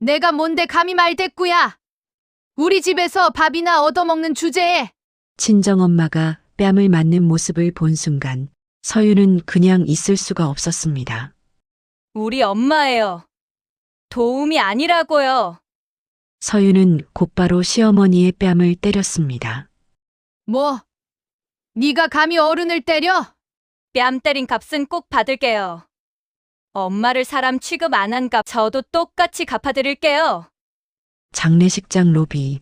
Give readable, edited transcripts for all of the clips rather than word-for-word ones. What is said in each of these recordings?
내가 뭔데 감히 말대꾸야. 우리 집에서 밥이나 얻어먹는 주제에. 친정엄마가 뺨을 맞는 모습을 본 순간 서유는 그냥 있을 수가 없었습니다. 우리 엄마예요. 도움이 아니라고요. 서유는 곧바로 시어머니의 뺨을 때렸습니다. 뭐? 네가 감히 어른을 때려? 뺨 때린 값은 꼭 받을게요. 엄마를 사람 취급 안 한 값 저도 똑같이 갚아드릴게요. 장례식장 로비.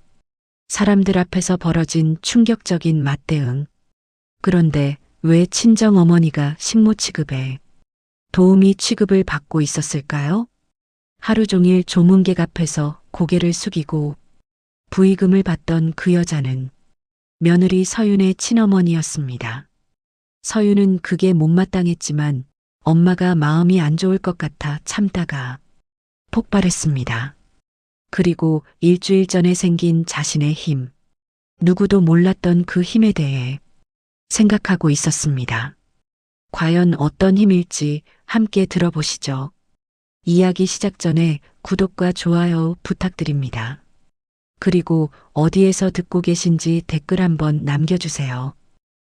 사람들 앞에서 벌어진 충격적인 맞대응. 그런데 왜 친정어머니가 식모 취급에 도우미 취급을 받고 있었을까요? 하루 종일 조문객 앞에서 고개를 숙이고 부의금을 받던 그 여자는 며느리 서윤의 친어머니였습니다. 서윤은 그게 못마땅했지만 엄마가 마음이 안 좋을 것 같아 참다가 폭발했습니다. 그리고 일주일 전에 생긴 자신의 힘, 누구도 몰랐던 그 힘에 대해 생각하고 있었습니다. 과연 어떤 힘일지 함께 들어보시죠. 이야기 시작 전에 구독과 좋아요 부탁드립니다. 그리고 어디에서 듣고 계신지 댓글 한번 남겨주세요.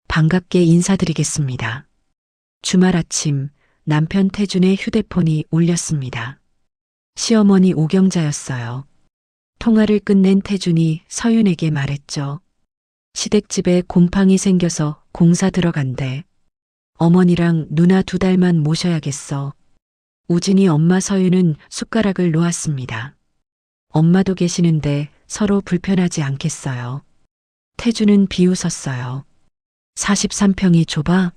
반갑게 인사드리겠습니다. 주말 아침 남편 태준의 휴대폰이 울렸습니다. 시어머니 오경자였어요. 통화를 끝낸 태준이 서윤에게 말했죠. 시댁집에 곰팡이 생겨서 공사 들어간대. 어머니랑 누나 2달만 모셔야겠어. 우진이 엄마 서윤은 숟가락을 놓았습니다. 엄마도 계시는데 서로 불편하지 않겠어요. 태준은 비웃었어요. 43평이 좁아?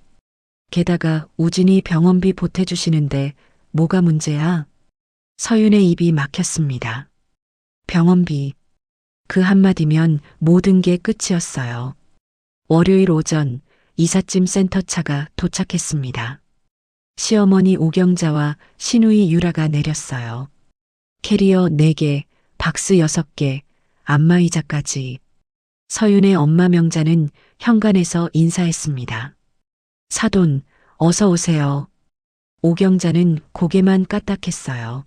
게다가 우진이 병원비 보태주시는데 뭐가 문제야? 서윤의 입이 막혔습니다. 병원비. 그 한마디면 모든 게 끝이었어요. 월요일 오전 이삿짐 센터차가 도착했습니다. 시어머니 오경자와 시누이 유라가 내렸어요. 캐리어 4개, 박스 6개, 안마의자까지. 서윤의 엄마 명자는 현관에서 인사했습니다. 사돈, 어서 오세요. 오경자는 고개만 까딱했어요.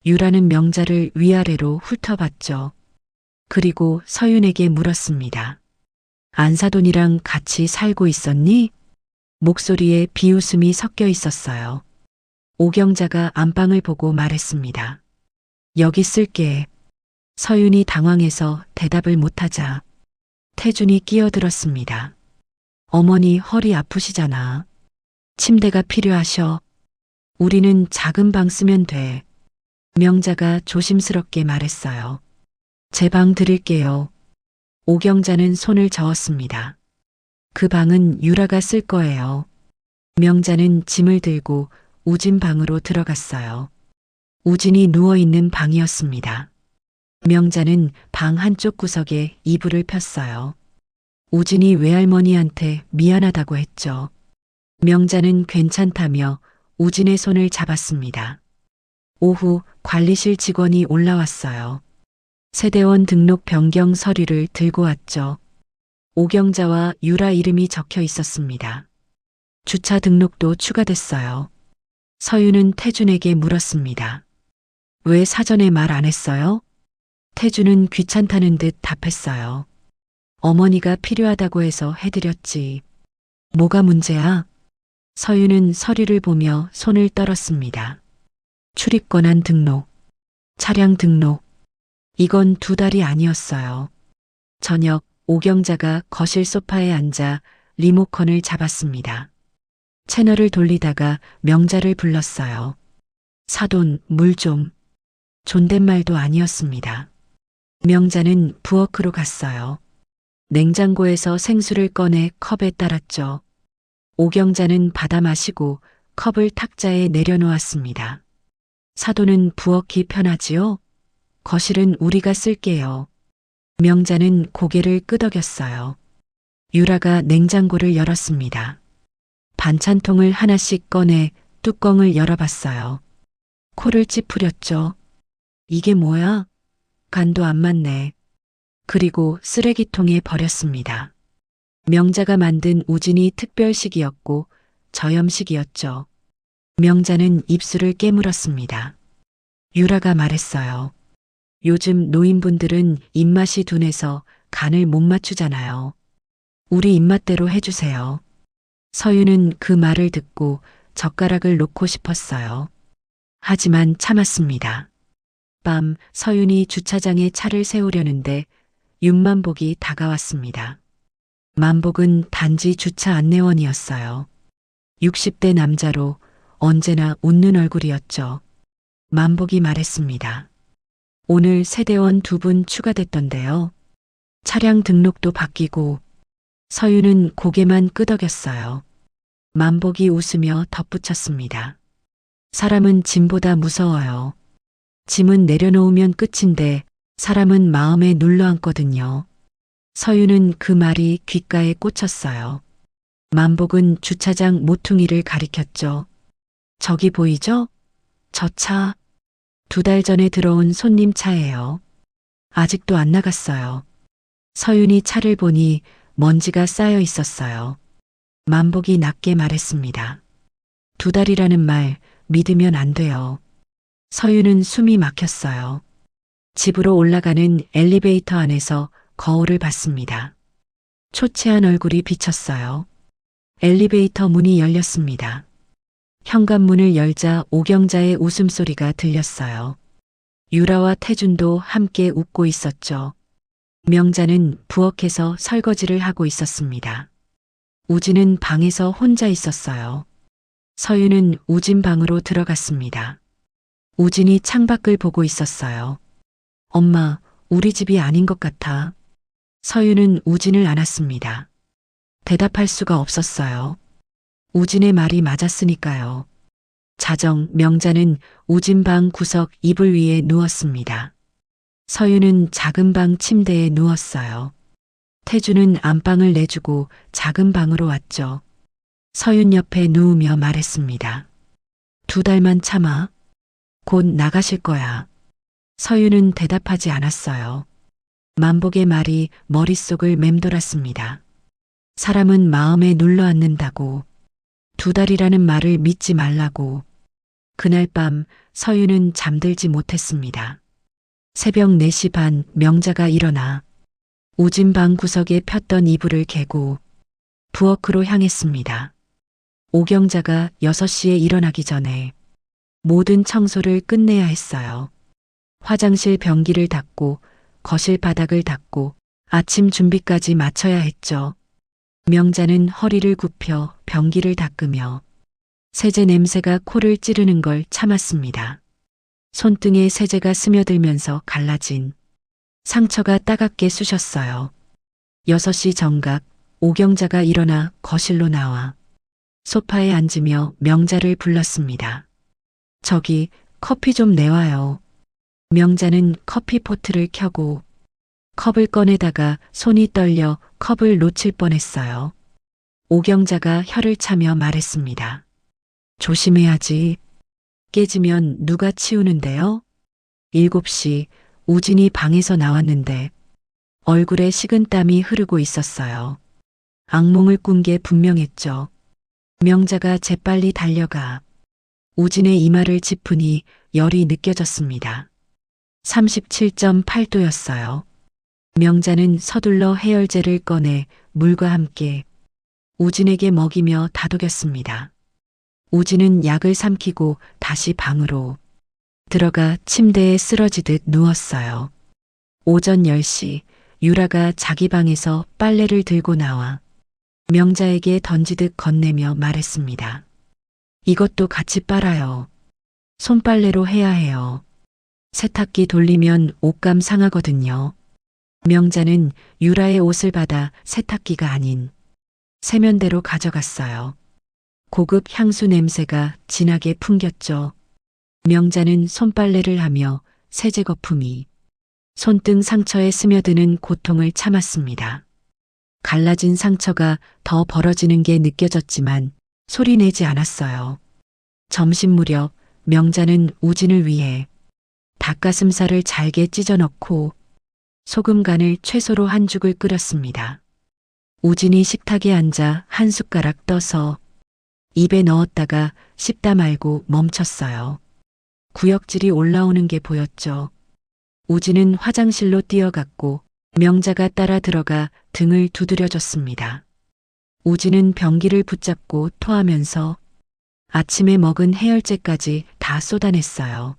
유라는 명자를 위아래로 훑어봤죠. 그리고 서윤에게 물었습니다. 안사돈이랑 같이 살고 있었니? 목소리에 비웃음이 섞여 있었어요. 오경자가 안방을 보고 말했습니다. 여기 쓸게. 서윤이 당황해서 대답을 못하자 태준이 끼어들었습니다. 어머니 허리 아프시잖아. 침대가 필요하셔. 우리는 작은 방 쓰면 돼. 명자가 조심스럽게 말했어요. 제 방 드릴게요. 오경자는 손을 저었습니다. 그 방은 유라가 쓸 거예요. 명자는 짐을 들고 우진 방으로 들어갔어요. 우진이 누워있는 방이었습니다. 명자는 방 한쪽 구석에 이불을 폈어요. 우진이 외할머니한테 미안하다고 했죠. 명자는 괜찮다며 우진의 손을 잡았습니다. 오후 관리실 직원이 올라왔어요. 세대원 등록 변경 서류를 들고 왔죠. 오경자와 유라 이름이 적혀 있었습니다. 주차 등록도 추가됐어요. 서윤은 태준에게 물었습니다. 왜 사전에 말 안 했어요? 태준은 귀찮다는 듯 답했어요. 어머니가 필요하다고 해서 해드렸지. 뭐가 문제야? 서윤은 서류를 보며 손을 떨었습니다. 출입권한 등록, 차량 등록. 이건 2달이 아니었어요. 저녁 오경자가 거실 소파에 앉아 리모컨을 잡았습니다. 채널을 돌리다가 명자를 불렀어요. 사돈, 물 좀. 존댓말도 아니었습니다. 명자는 부엌으로 갔어요. 냉장고에서 생수를 꺼내 컵에 따랐죠. 오경자는 받아 마시고 컵을 탁자에 내려놓았습니다. 사돈은 부엌이 편하지요? 거실은 우리가 쓸게요. 명자는 고개를 끄덕였어요. 유라가 냉장고를 열었습니다. 반찬통을 하나씩 꺼내 뚜껑을 열어봤어요. 코를 찌푸렸죠. 이게 뭐야? 간도 안 맞네. 그리고 쓰레기통에 버렸습니다. 명자가 만든 우진이 특별식이었고 저염식이었죠. 명자는 입술을 깨물었습니다. 유라가 말했어요. 요즘 노인분들은 입맛이 둔해서 간을 못 맞추잖아요. 우리 입맛대로 해주세요. 서윤은 그 말을 듣고 젓가락을 놓고 싶었어요. 하지만 참았습니다. 밤 서윤이 주차장에 차를 세우려는데 윤만복이 다가왔습니다. 만복은 단지 주차 안내원이었어요. 60대 남자로 언제나 웃는 얼굴이었죠. 만복이 말했습니다. 오늘 세대원 2분 추가됐던데요. 차량 등록도 바뀌고. 서윤은 고개만 끄덕였어요. 만복이 웃으며 덧붙였습니다. 사람은 짐보다 무서워요. 짐은 내려놓으면 끝인데 사람은 마음에 눌러앉거든요. 서윤은 그 말이 귓가에 꽂혔어요. 만복은 주차장 모퉁이를 가리켰죠. 저기 보이죠? 저 차. 2달 전에 들어온 손님 차예요. 아직도 안 나갔어요. 서윤이 차를 보니 먼지가 쌓여 있었어요. 만복이 낮게 말했습니다. 2달이라는 말 믿으면 안 돼요. 서윤은 숨이 막혔어요. 집으로 올라가는 엘리베이터 안에서 거울을 봤습니다. 초췌한 얼굴이 비쳤어요. 엘리베이터 문이 열렸습니다. 현관문을 열자 오경자의 웃음소리가 들렸어요. 유라와 태준도 함께 웃고 있었죠. 명자는 부엌에서 설거지를 하고 있었습니다. 우진은 방에서 혼자 있었어요. 서윤은 우진 방으로 들어갔습니다. 우진이 창밖을 보고 있었어요. 엄마, 우리 집이 아닌 것 같아. 서윤은 우진을 안았습니다. 대답할 수가 없었어요. 우진의 말이 맞았으니까요. 자정 명자는 우진 방 구석 이불 위에 누웠습니다. 서윤은 작은 방 침대에 누웠어요. 태주는 안방을 내주고 작은 방으로 왔죠. 서윤 옆에 누우며 말했습니다. 2달만 참아. 곧 나가실 거야. 서윤은 대답하지 않았어요. 만복의 말이 머릿속을 맴돌았습니다. 사람은 마음에 눌러앉는다고. 2달이라는 말을 믿지 말라고. 그날 밤 서윤은 잠들지 못했습니다. 새벽 4시 반 명자가 일어나 우진 방 구석에 폈던 이불을 개고 부엌으로 향했습니다. 오경자가 6시에 일어나기 전에 모든 청소를 끝내야 했어요. 화장실 변기를 닦고 거실 바닥을 닦고 아침 준비까지 마쳐야 했죠. 명자는 허리를 굽혀 변기를 닦으며 세제 냄새가 코를 찌르는 걸 참았습니다. 손등에 세제가 스며들면서 갈라진 상처가 따갑게 쑤셨어요. 6시 정각 오경자가 일어나 거실로 나와 소파에 앉으며 명자를 불렀습니다. 저기 커피 좀 내와요. 명자는 커피포트를 켜고 컵을 꺼내다가 손이 떨려 컵을 놓칠 뻔했어요. 오경자가 혀를 차며 말했습니다. 조심해야지. 깨지면 누가 치우는데요? 7시 우진이 방에서 나왔는데 얼굴에 식은땀이 흐르고 있었어요. 악몽을 꾼 게 분명했죠. 명자가 재빨리 달려가 우진의 이마를 짚으니 열이 느껴졌습니다. 37.8도였어요. 명자는 서둘러 해열제를 꺼내 물과 함께 우진에게 먹이며 다독였습니다. 우진은 약을 삼키고 다시 방으로 들어가 침대에 쓰러지듯 누웠어요. 오전 10시 유라가 자기 방에서 빨래를 들고 나와 명자에게 던지듯 건네며 말했습니다. 이것도 같이 빨아요. 손빨래로 해야 해요. 세탁기 돌리면 옷감 상하거든요. 명자는 유라의 옷을 받아 세탁기가 아닌 세면대로 가져갔어요. 고급 향수 냄새가 진하게 풍겼죠. 명자는 손빨래를 하며 세제 거품이 손등 상처에 스며드는 고통을 참았습니다. 갈라진 상처가 더 벌어지는 게 느껴졌지만 소리내지 않았어요. 점심 무렵 명자는 우진을 위해 닭가슴살을 잘게 찢어 넣고 소금 간을 채소로 한 죽을 끓였습니다. 우진이 식탁에 앉아 한 숟가락 떠서 입에 넣었다가 씹다 말고 멈췄어요. 구역질이 올라오는 게 보였죠. 우진은 화장실로 뛰어갔고 명자가 따라 들어가 등을 두드려줬습니다. 우진은 변기를 붙잡고 토하면서 아침에 먹은 해열제까지 다 쏟아냈어요.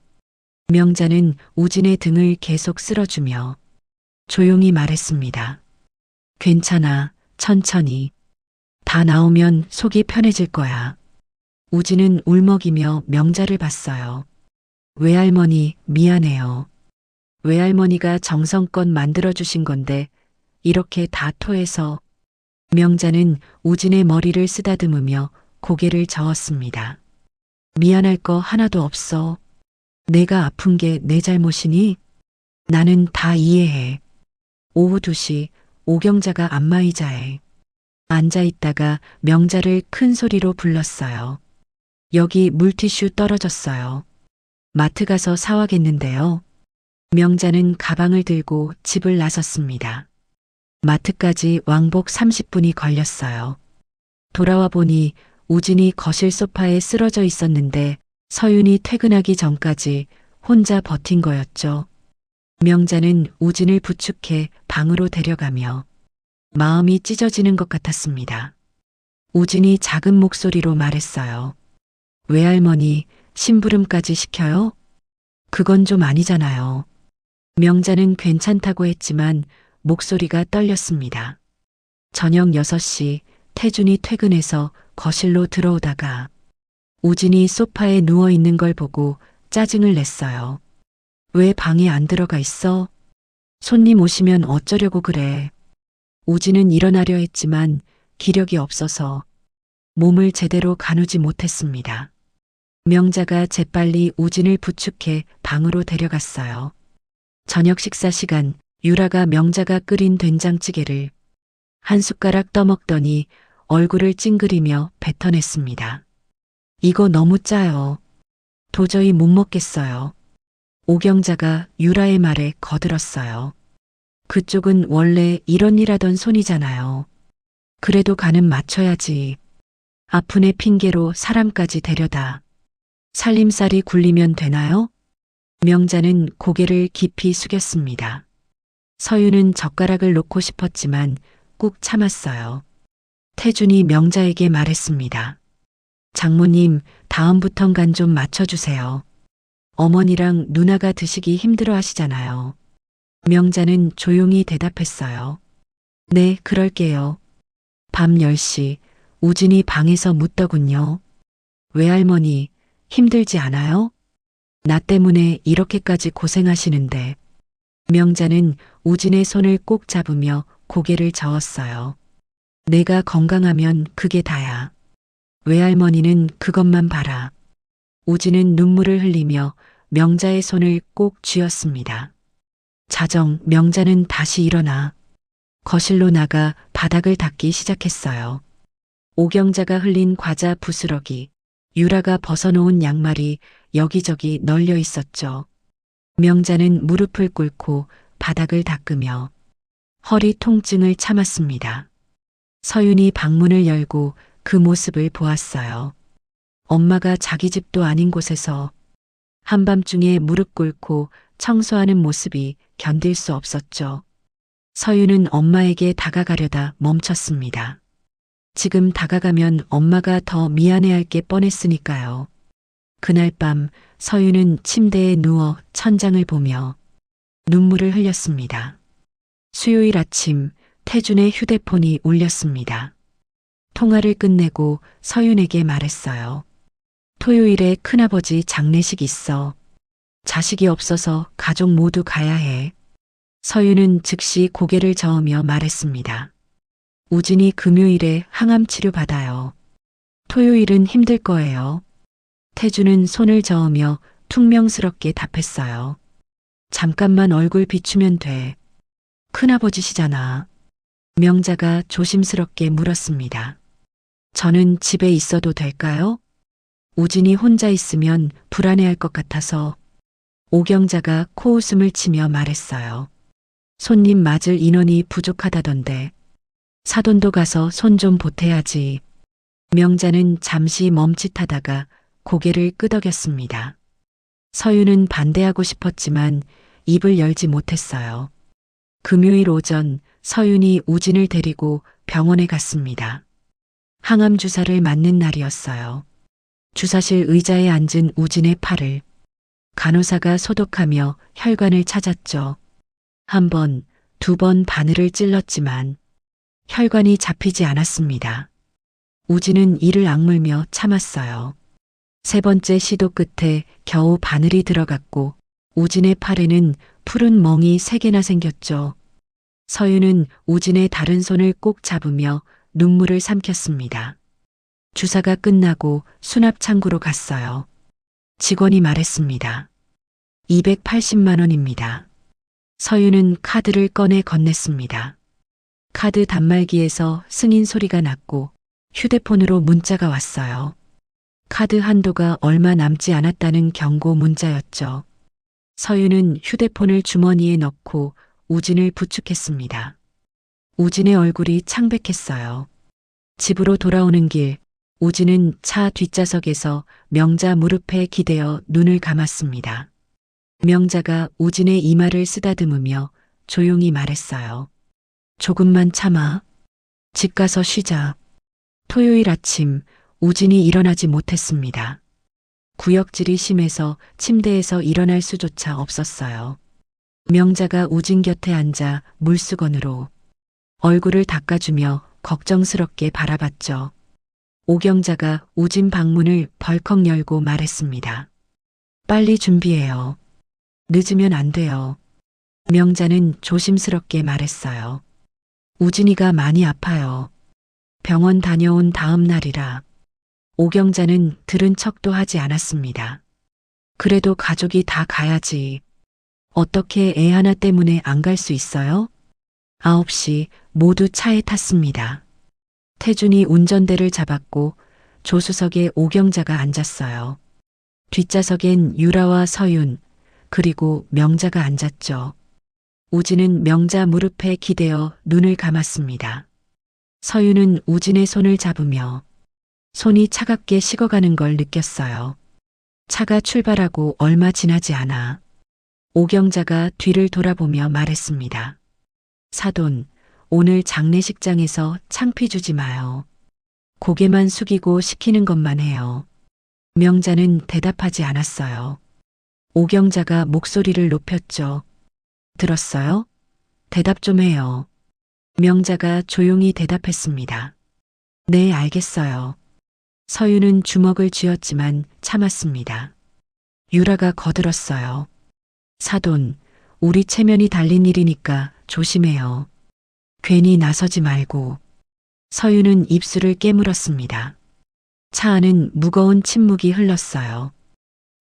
명자는 우진의 등을 계속 쓸어주며 조용히 말했습니다. 괜찮아, 천천히. 다 나오면 속이 편해질 거야. 우진은 울먹이며 명자를 봤어요. 외할머니, 미안해요. 외할머니가 정성껏 만들어주신 건데 이렇게 다 토해서. 명자는 우진의 머리를 쓰다듬으며 고개를 저었습니다. 미안할 거 하나도 없어. 내가 아픈 게 내 잘못이니? 나는 다 이해해. 오후 2시 오경자가 안마의자에 앉아있다가 명자를 큰 소리로 불렀어요. 여기 물티슈 떨어졌어요. 마트 가서 사와겠는데요. 명자는 가방을 들고 집을 나섰습니다. 마트까지 왕복 30분이 걸렸어요. 돌아와 보니 우진이 거실 소파에 쓰러져 있었는데 서윤이 퇴근하기 전까지 혼자 버틴 거였죠. 명자는 우진을 부축해 방으로 데려가며 마음이 찢어지는 것 같았습니다. 우진이 작은 목소리로 말했어요. 외할머니, 심부름까지 시켜요? 그건 좀 아니잖아요. 명자는 괜찮다고 했지만 목소리가 떨렸습니다. 저녁 6시 태준이 퇴근해서 거실로 들어오다가 우진이 소파에 누워 있는 걸 보고 짜증을 냈어요. 왜 방에 안 들어가 있어? 손님 오시면 어쩌려고 그래. 우진은 일어나려 했지만 기력이 없어서 몸을 제대로 가누지 못했습니다. 명자가 재빨리 우진을 부축해 방으로 데려갔어요. 저녁 식사 시간 유라가 명자가 끓인 된장찌개를 한 숟가락 떠먹더니 얼굴을 찡그리며 뱉어냈습니다. 이거 너무 짜요. 도저히 못 먹겠어요. 오경자가 유라의 말에 거들었어요. 그쪽은 원래 이런 일 하던 손이잖아요. 그래도 간은 맞춰야지. 아픈 애 핑계로 사람까지 데려다. 살림살이 굴리면 되나요? 명자는 고개를 깊이 숙였습니다. 서윤은 젓가락을 놓고 싶었지만 꾹 참았어요. 태준이 명자에게 말했습니다. 장모님, 다음부턴 간 좀 맞춰주세요. 어머니랑 누나가 드시기 힘들어 하시잖아요. 명자는 조용히 대답했어요. 네, 그럴게요. 밤 10시 우진이 방에서 묻더군요. 외할머니, 힘들지 않아요? 나 때문에 이렇게까지 고생하시는데. 명자는 우진의 손을 꼭 잡으며 고개를 저었어요. 내가 건강하면 그게 다야. 외할머니는 그것만 봐라. 우진은 눈물을 흘리며 명자의 손을 꼭 쥐었습니다. 자정, 명자는 다시 일어나 거실로 나가 바닥을 닦기 시작했어요. 오경자가 흘린 과자 부스러기, 유라가 벗어놓은 양말이 여기저기 널려 있었죠. 명자는 무릎을 꿇고 바닥을 닦으며 허리 통증을 참았습니다. 서윤이 방문을 열고 그 모습을 보았어요. 엄마가 자기 집도 아닌 곳에서 한밤중에 무릎 꿇고 청소하는 모습이 견딜 수 없었죠. 서윤은 엄마에게 다가가려다 멈췄습니다. 지금 다가가면 엄마가 더 미안해할 게 뻔했으니까요. 그날 밤 서윤은 침대에 누워 천장을 보며 눈물을 흘렸습니다. 수요일 아침 태준의 휴대폰이 울렸습니다. 통화를 끝내고 서윤에게 말했어요. 토요일에 큰아버지 장례식 있어. 자식이 없어서 가족 모두 가야 해. 서윤은 즉시 고개를 저으며 말했습니다. 우진이 금요일에 항암 치료 받아요. 토요일은 힘들 거예요. 태준은 손을 저으며 퉁명스럽게 답했어요. 잠깐만 얼굴 비추면 돼. 큰아버지시잖아. 명자가 조심스럽게 물었습니다. 저는 집에 있어도 될까요? 우진이 혼자 있으면 불안해할 것 같아서. 오경자가 코웃음을 치며 말했어요. 손님 맞을 인원이 부족하다던데. 사돈도 가서 손 좀 보태야지. 명자는 잠시 멈칫하다가 고개를 끄덕였습니다. 서윤은 반대하고 싶었지만 입을 열지 못했어요. 금요일 오전 서윤이 우진을 데리고 병원에 갔습니다. 항암 주사를 맞는 날이었어요. 주사실 의자에 앉은 우진의 팔을 간호사가 소독하며 혈관을 찾았죠. 한 번, 두 번 바늘을 찔렀지만 혈관이 잡히지 않았습니다. 우진은 이를 악물며 참았어요. 세 번째 시도 끝에 겨우 바늘이 들어갔고 우진의 팔에는 푸른 멍이 3개나 생겼죠. 서윤은 우진의 다른 손을 꼭 잡으며 눈물을 삼켰습니다. 주사가 끝나고 수납 창구로 갔어요. 직원이 말했습니다. 280만 원입니다. 서윤은 카드를 꺼내 건넸습니다. 카드 단말기에서 승인 소리가 났고 휴대폰으로 문자가 왔어요. 카드 한도가 얼마 남지 않았다는 경고 문자였죠. 서윤은 휴대폰을 주머니에 넣고 우진을 부축했습니다. 우진의 얼굴이 창백했어요. 집으로 돌아오는 길, 우진은 차 뒷좌석에서 명자 무릎에 기대어 눈을 감았습니다. 명자가 우진의 이마를 쓰다듬으며 조용히 말했어요. 조금만 참아. 집 가서 쉬자. 토요일 아침 우진이 일어나지 못했습니다. 구역질이 심해서 침대에서 일어날 수조차 없었어요. 명자가 우진 곁에 앉아 물수건으로 얼굴을 닦아주며 걱정스럽게 바라봤죠. 오경자가 우진 방문을 벌컥 열고 말했습니다. 빨리 준비해요. 늦으면 안 돼요. 명자는 조심스럽게 말했어요. 우진이가 많이 아파요. 병원 다녀온 다음 날이라. 오경자는 들은 척도 하지 않았습니다. 그래도 가족이 다 가야지. 어떻게 애 하나 때문에 안 갈 수 있어요? 9시 모두 차에 탔습니다. 태준이 운전대를 잡았고 조수석에 오경자가 앉았어요. 뒷좌석엔 유라와 서윤, 그리고 명자가 앉았죠. 우진은 명자 무릎에 기대어 눈을 감았습니다. 서윤은 우진의 손을 잡으며 손이 차갑게 식어가는 걸 느꼈어요. 차가 출발하고 얼마 지나지 않아 오경자가 뒤를 돌아보며 말했습니다. 사돈, 오늘 장례식장에서 창피 주지 마요. 고개만 숙이고 시키는 것만 해요. 명자는 대답하지 않았어요. 오경자가 목소리를 높였죠. 들었어요? 대답 좀 해요. 명자가 조용히 대답했습니다. 네, 알겠어요. 서윤은 주먹을 쥐었지만 참았습니다. 유라가 거들었어요. 사돈, 우리 체면이 달린 일이니까 조심해요. 괜히 나서지 말고. 서윤은 입술을 깨물었습니다. 차 안은 무거운 침묵이 흘렀어요.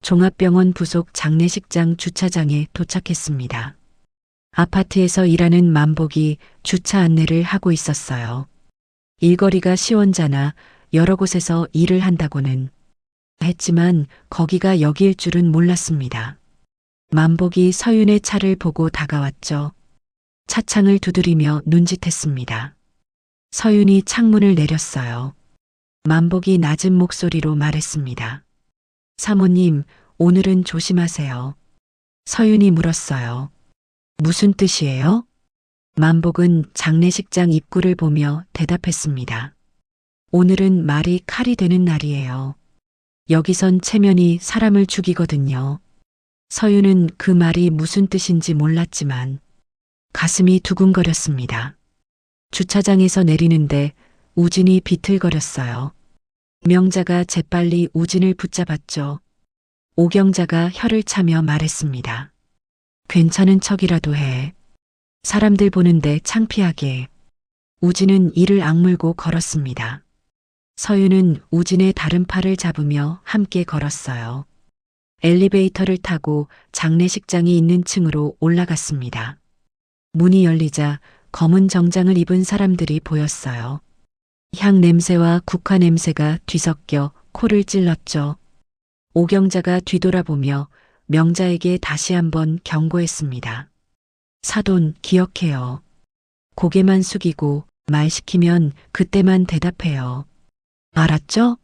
종합병원 부속 장례식장 주차장에 도착했습니다. 아파트에서 일하는 만복이 주차 안내를 하고 있었어요. 일거리가 시원자나 여러 곳에서 일을 한다고는 했지만 거기가 여기일 줄은 몰랐습니다. 만복이 서윤의 차를 보고 다가왔죠. 차창을 두드리며 눈짓했습니다. 서윤이 창문을 내렸어요. 만복이 낮은 목소리로 말했습니다. 사모님, 오늘은 조심하세요. 서윤이 물었어요. 무슨 뜻이에요? 만복은 장례식장 입구를 보며 대답했습니다. 오늘은 말이 칼이 되는 날이에요. 여기선 체면이 사람을 죽이거든요. 서윤은 그 말이 무슨 뜻인지 몰랐지만 가슴이 두근거렸습니다. 주차장에서 내리는데 우진이 비틀거렸어요. 명자가 재빨리 우진을 붙잡았죠. 오경자가 혀를 차며 말했습니다. 괜찮은 척이라도 해. 사람들 보는데 창피하게. 우진은 이를 악물고 걸었습니다. 서윤은 우진의 다른 팔을 잡으며 함께 걸었어요. 엘리베이터를 타고 장례식장이 있는 층으로 올라갔습니다. 문이 열리자 검은 정장을 입은 사람들이 보였어요. 향 냄새와 국화 냄새가 뒤섞여 코를 찔렀죠. 오경자가 뒤돌아보며 명자에게 다시 한번 경고했습니다. 사돈, 기억해요. 고개만 숙이고 말 시키면 그때만 대답해요. 알았죠?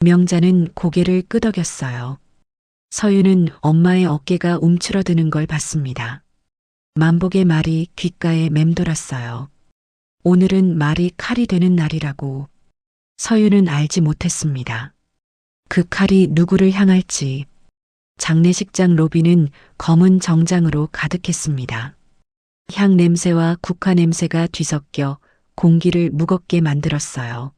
명자는 고개를 끄덕였어요. 서유는 엄마의 어깨가 움츠러드는 걸 봤습니다. 만복의 말이 귓가에 맴돌았어요. 오늘은 말이 칼이 되는 날이라고. 서유는 알지 못했습니다. 그 칼이 누구를 향할지. 장례식장 로비는 검은 정장으로 가득했습니다. 향 냄새와 국화 냄새가 뒤섞여 공기를 무겁게 만들었어요.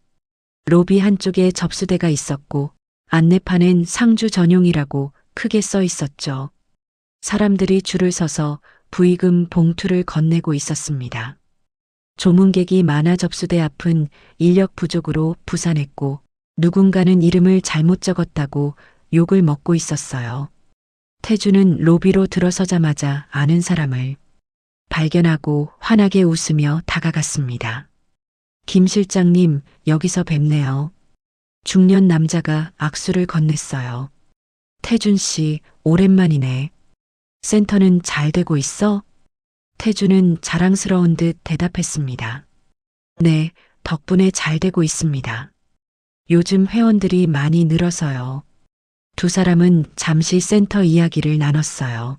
로비 한쪽에 접수대가 있었고 안내판엔 상주 전용이라고 크게 써 있었죠. 사람들이 줄을 서서 부의금 봉투를 건네고 있었습니다. 조문객이 많아 접수대 앞은 인력 부족으로 부산했고 누군가는 이름을 잘못 적었다고 욕을 먹고 있었어요. 태주는 로비로 들어서자마자 아는 사람을 발견하고 환하게 웃으며 다가갔습니다. 김 실장님, 여기서 뵙네요. 중년 남자가 악수를 건넸어요. 태준 씨, 오랜만이네. 센터는 잘 되고 있어? 태주는 자랑스러운 듯 대답했습니다. 네, 덕분에 잘 되고 있습니다. 요즘 회원들이 많이 늘어서요. 두 사람은 잠시 센터 이야기를 나눴어요.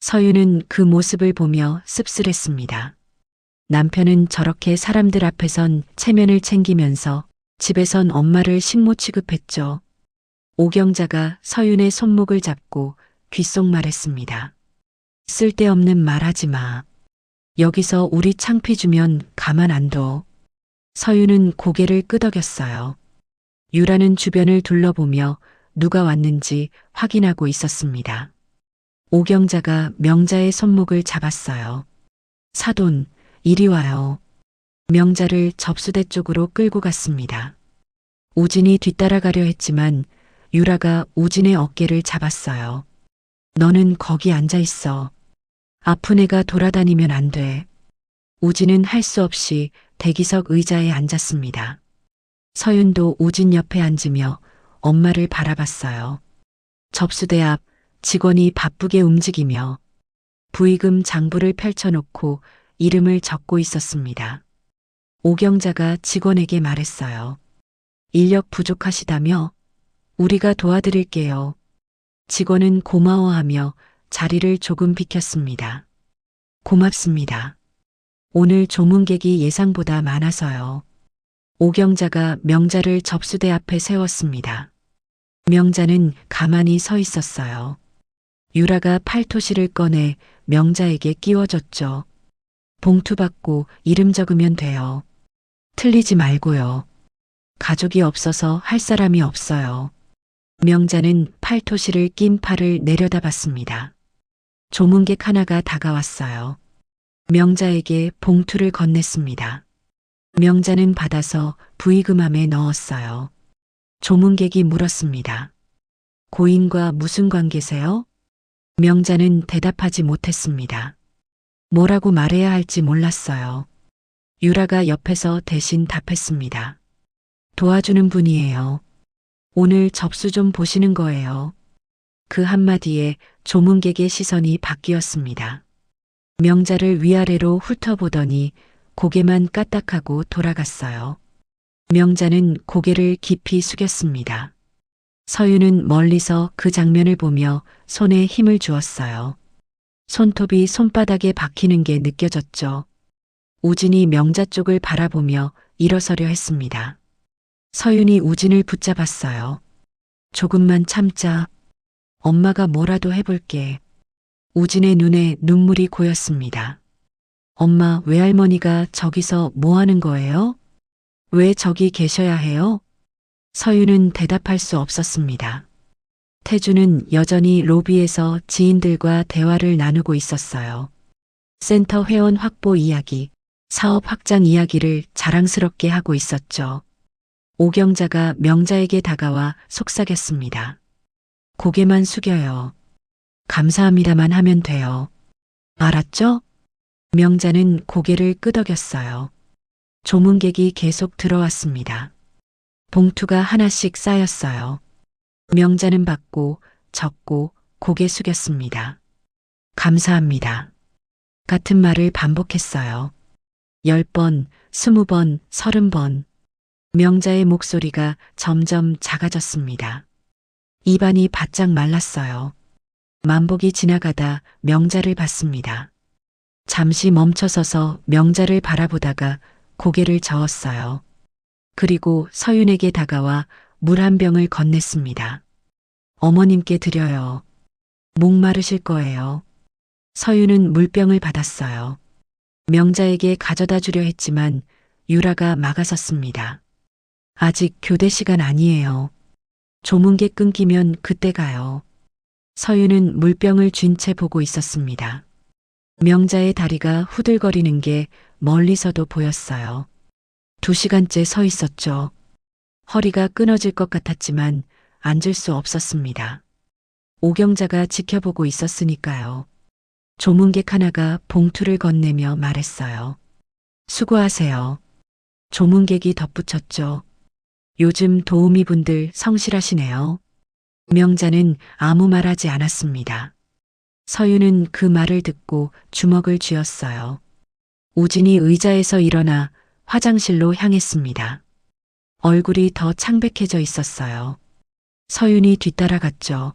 서유는 그 모습을 보며 씁쓸했습니다. 남편은 저렇게 사람들 앞에선 체면을 챙기면서 집에선 엄마를 식모 취급했죠. 오경자가 서윤의 손목을 잡고 귓속말했습니다. 쓸데없는 말하지 마. 여기서 우리 창피 주면 가만 안 둬. 서윤은 고개를 끄덕였어요. 유라는 주변을 둘러보며 누가 왔는지 확인하고 있었습니다. 오경자가 명자의 손목을 잡았어요. 사돈, 이리 와요. 명자를 접수대 쪽으로 끌고 갔습니다. 우진이 뒤따라가려 했지만 유라가 우진의 어깨를 잡았어요. 너는 거기 앉아 있어. 아픈 애가 돌아다니면 안 돼. 우진은 할 수 없이 대기석 의자에 앉았습니다. 서윤도 우진 옆에 앉으며 엄마를 바라봤어요. 접수대 앞 직원이 바쁘게 움직이며 부의금 장부를 펼쳐놓고 이름을 적고 있었습니다. 오경자가 직원에게 말했어요. 인력 부족하시다며? 우리가 도와드릴게요. 직원은 고마워하며 자리를 조금 비켰습니다. 고맙습니다. 오늘 조문객이 예상보다 많아서요. 오경자가 명자를 접수대 앞에 세웠습니다. 명자는 가만히 서 있었어요. 유라가 팔토시를 꺼내 명자에게 끼워줬죠. 봉투 받고 이름 적으면 돼요. 틀리지 말고요. 가족이 없어서 할 사람이 없어요. 명자는 팔토시를 낀 팔을 내려다봤습니다. 조문객 하나가 다가왔어요. 명자에게 봉투를 건넸습니다. 명자는 받아서 부의금함에 넣었어요. 조문객이 물었습니다. 고인과 무슨 관계세요? 명자는 대답하지 못했습니다. 뭐라고 말해야 할지 몰랐어요. 유라가 옆에서 대신 답했습니다. 도와주는 분이에요. 오늘 접수 좀 보시는 거예요. 그 한마디에 조문객의 시선이 바뀌었습니다. 명자를 위아래로 훑어보더니 고개만 까딱하고 돌아갔어요. 명자는 고개를 깊이 숙였습니다. 서유는 멀리서 그 장면을 보며 손에 힘을 주었어요. 손톱이 손바닥에 박히는 게 느껴졌죠. 우진이 명자 쪽을 바라보며 일어서려 했습니다. 서윤이 우진을 붙잡았어요. 조금만 참자. 엄마가 뭐라도 해볼게. 우진의 눈에 눈물이 고였습니다. 엄마, 외할머니가 저기서 뭐 하는 거예요? 왜 저기 계셔야 해요? 서윤은 대답할 수 없었습니다. 태주는 여전히 로비에서 지인들과 대화를 나누고 있었어요. 센터 회원 확보 이야기, 사업 확장 이야기를 자랑스럽게 하고 있었죠. 오경자가 명자에게 다가와 속삭였습니다. 고개만 숙여요. 감사합니다만 하면 돼요. 알았죠? 명자는 고개를 끄덕였어요. 조문객이 계속 들어왔습니다. 봉투가 하나씩 쌓였어요. 명자는 받고 적고 고개 숙였습니다. 감사합니다. 같은 말을 반복했어요. 10번, 20번, 30번. 명자의 목소리가 점점 작아졌습니다. 입안이 바짝 말랐어요. 만복이 지나가다 명자를 봤습니다. 잠시 멈춰서서 명자를 바라보다가 고개를 저었어요. 그리고 서윤에게 다가와 물 한 병을 건넸습니다. 어머님께 드려요. 목마르실 거예요. 서윤은 물병을 받았어요. 명자에게 가져다 주려 했지만 유라가 막아섰습니다. 아직 교대 시간 아니에요. 조문객 끊기면 그때 가요. 서윤은 물병을 쥔 채 보고 있었습니다. 명자의 다리가 후들거리는 게 멀리서도 보였어요. 2시간째 서 있었죠. 허리가 끊어질 것 같았지만 앉을 수 없었습니다. 오경자가 지켜보고 있었으니까요. 조문객 하나가 봉투를 건네며 말했어요. 수고하세요. 조문객이 덧붙였죠. 요즘 도우미분들 성실하시네요. 명자는 아무 말 하지 않았습니다. 서윤은 그 말을 듣고 주먹을 쥐었어요. 우진이 의자에서 일어나 화장실로 향했습니다. 얼굴이 더 창백해져 있었어요. 서윤이 뒤따라갔죠.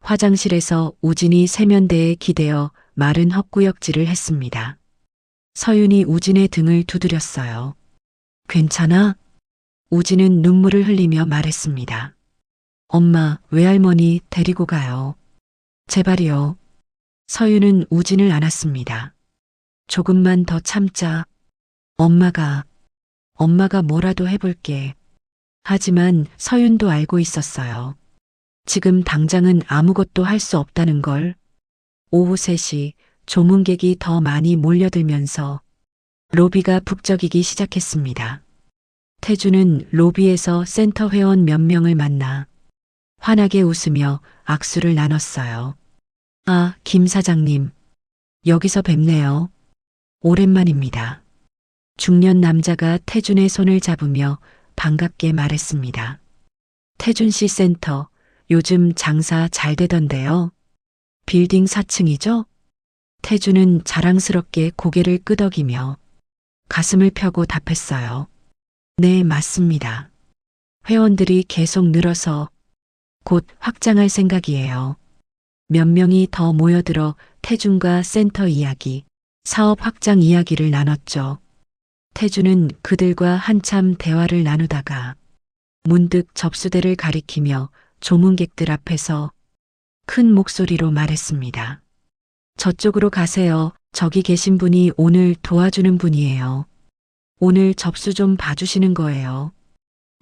화장실에서 우진이 세면대에 기대어 마른 헛구역질을 했습니다. 서윤이 우진의 등을 두드렸어요. 괜찮아? 우진은 눈물을 흘리며 말했습니다. 엄마, 외할머니 데리고 가요. 제발이요. 서윤은 우진을 안았습니다. 조금만 더 참자. 엄마가 뭐라도 해볼게. 하지만 서윤도 알고 있었어요. 지금 당장은 아무것도 할 수 없다는 걸. 오후 3시 조문객이 더 많이 몰려들면서 로비가 북적이기 시작했습니다. 태주는 로비에서 센터 회원 몇 명을 만나 환하게 웃으며 악수를 나눴어요. 아, 김 사장님. 여기서 뵙네요. 오랜만입니다. 중년 남자가 태준의 손을 잡으며 반갑게 말했습니다. 태준 씨 센터, 요즘 장사 잘 되던데요. 빌딩 4층이죠? 태준은 자랑스럽게 고개를 끄덕이며 가슴을 펴고 답했어요. 네, 맞습니다. 회원들이 계속 늘어서 곧 확장할 생각이에요. 몇 명이 더 모여들어 태준과 센터 이야기, 사업 확장 이야기를 나눴죠. 태준은 그들과 한참 대화를 나누다가 문득 접수대를 가리키며 조문객들 앞에서 큰 목소리로 말했습니다. 저쪽으로 가세요. 저기 계신 분이 오늘 도와주는 분이에요. 오늘 접수 좀 봐주시는 거예요.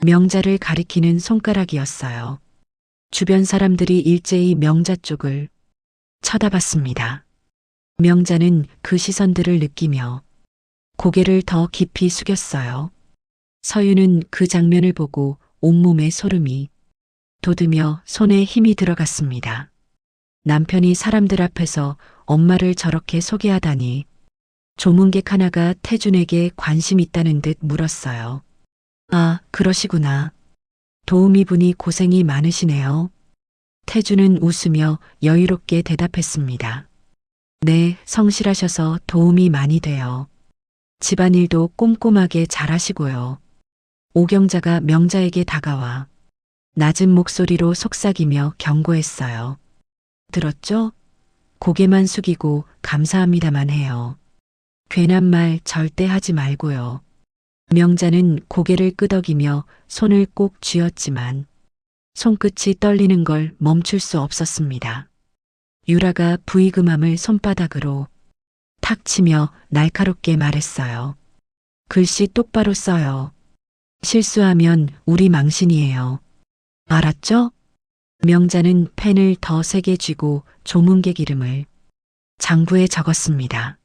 명자를 가리키는 손가락이었어요. 주변 사람들이 일제히 명자 쪽을 쳐다봤습니다. 명자는 그 시선들을 느끼며 고개를 더 깊이 숙였어요. 서윤은 그 장면을 보고 온몸에 소름이 돋으며 손에 힘이 들어갔습니다. 남편이 사람들 앞에서 엄마를 저렇게 소개하다니. 조문객 하나가 태준에게 관심 있다는 듯 물었어요. 아, 그러시구나. 도우미 분이 고생이 많으시네요. 태준은 웃으며 여유롭게 대답했습니다. 네, 성실하셔서 도움이 많이 돼요. 집안일도 꼼꼼하게 잘하시고요. 오경자가 명자에게 다가와 낮은 목소리로 속삭이며 경고했어요. 들었죠? 고개만 숙이고 감사합니다만 해요. 괜한 말 절대 하지 말고요. 명자는 고개를 끄덕이며 손을 꼭 쥐었지만 손끝이 떨리는 걸 멈출 수 없었습니다. 유라가 부의금함을 손바닥으로 탁 치며 날카롭게 말했어요. 글씨 똑바로 써요. 실수하면 우리 망신이에요. 알았죠? 명자는 펜을 더 세게 쥐고 조문객 이름을 장부에 적었습니다.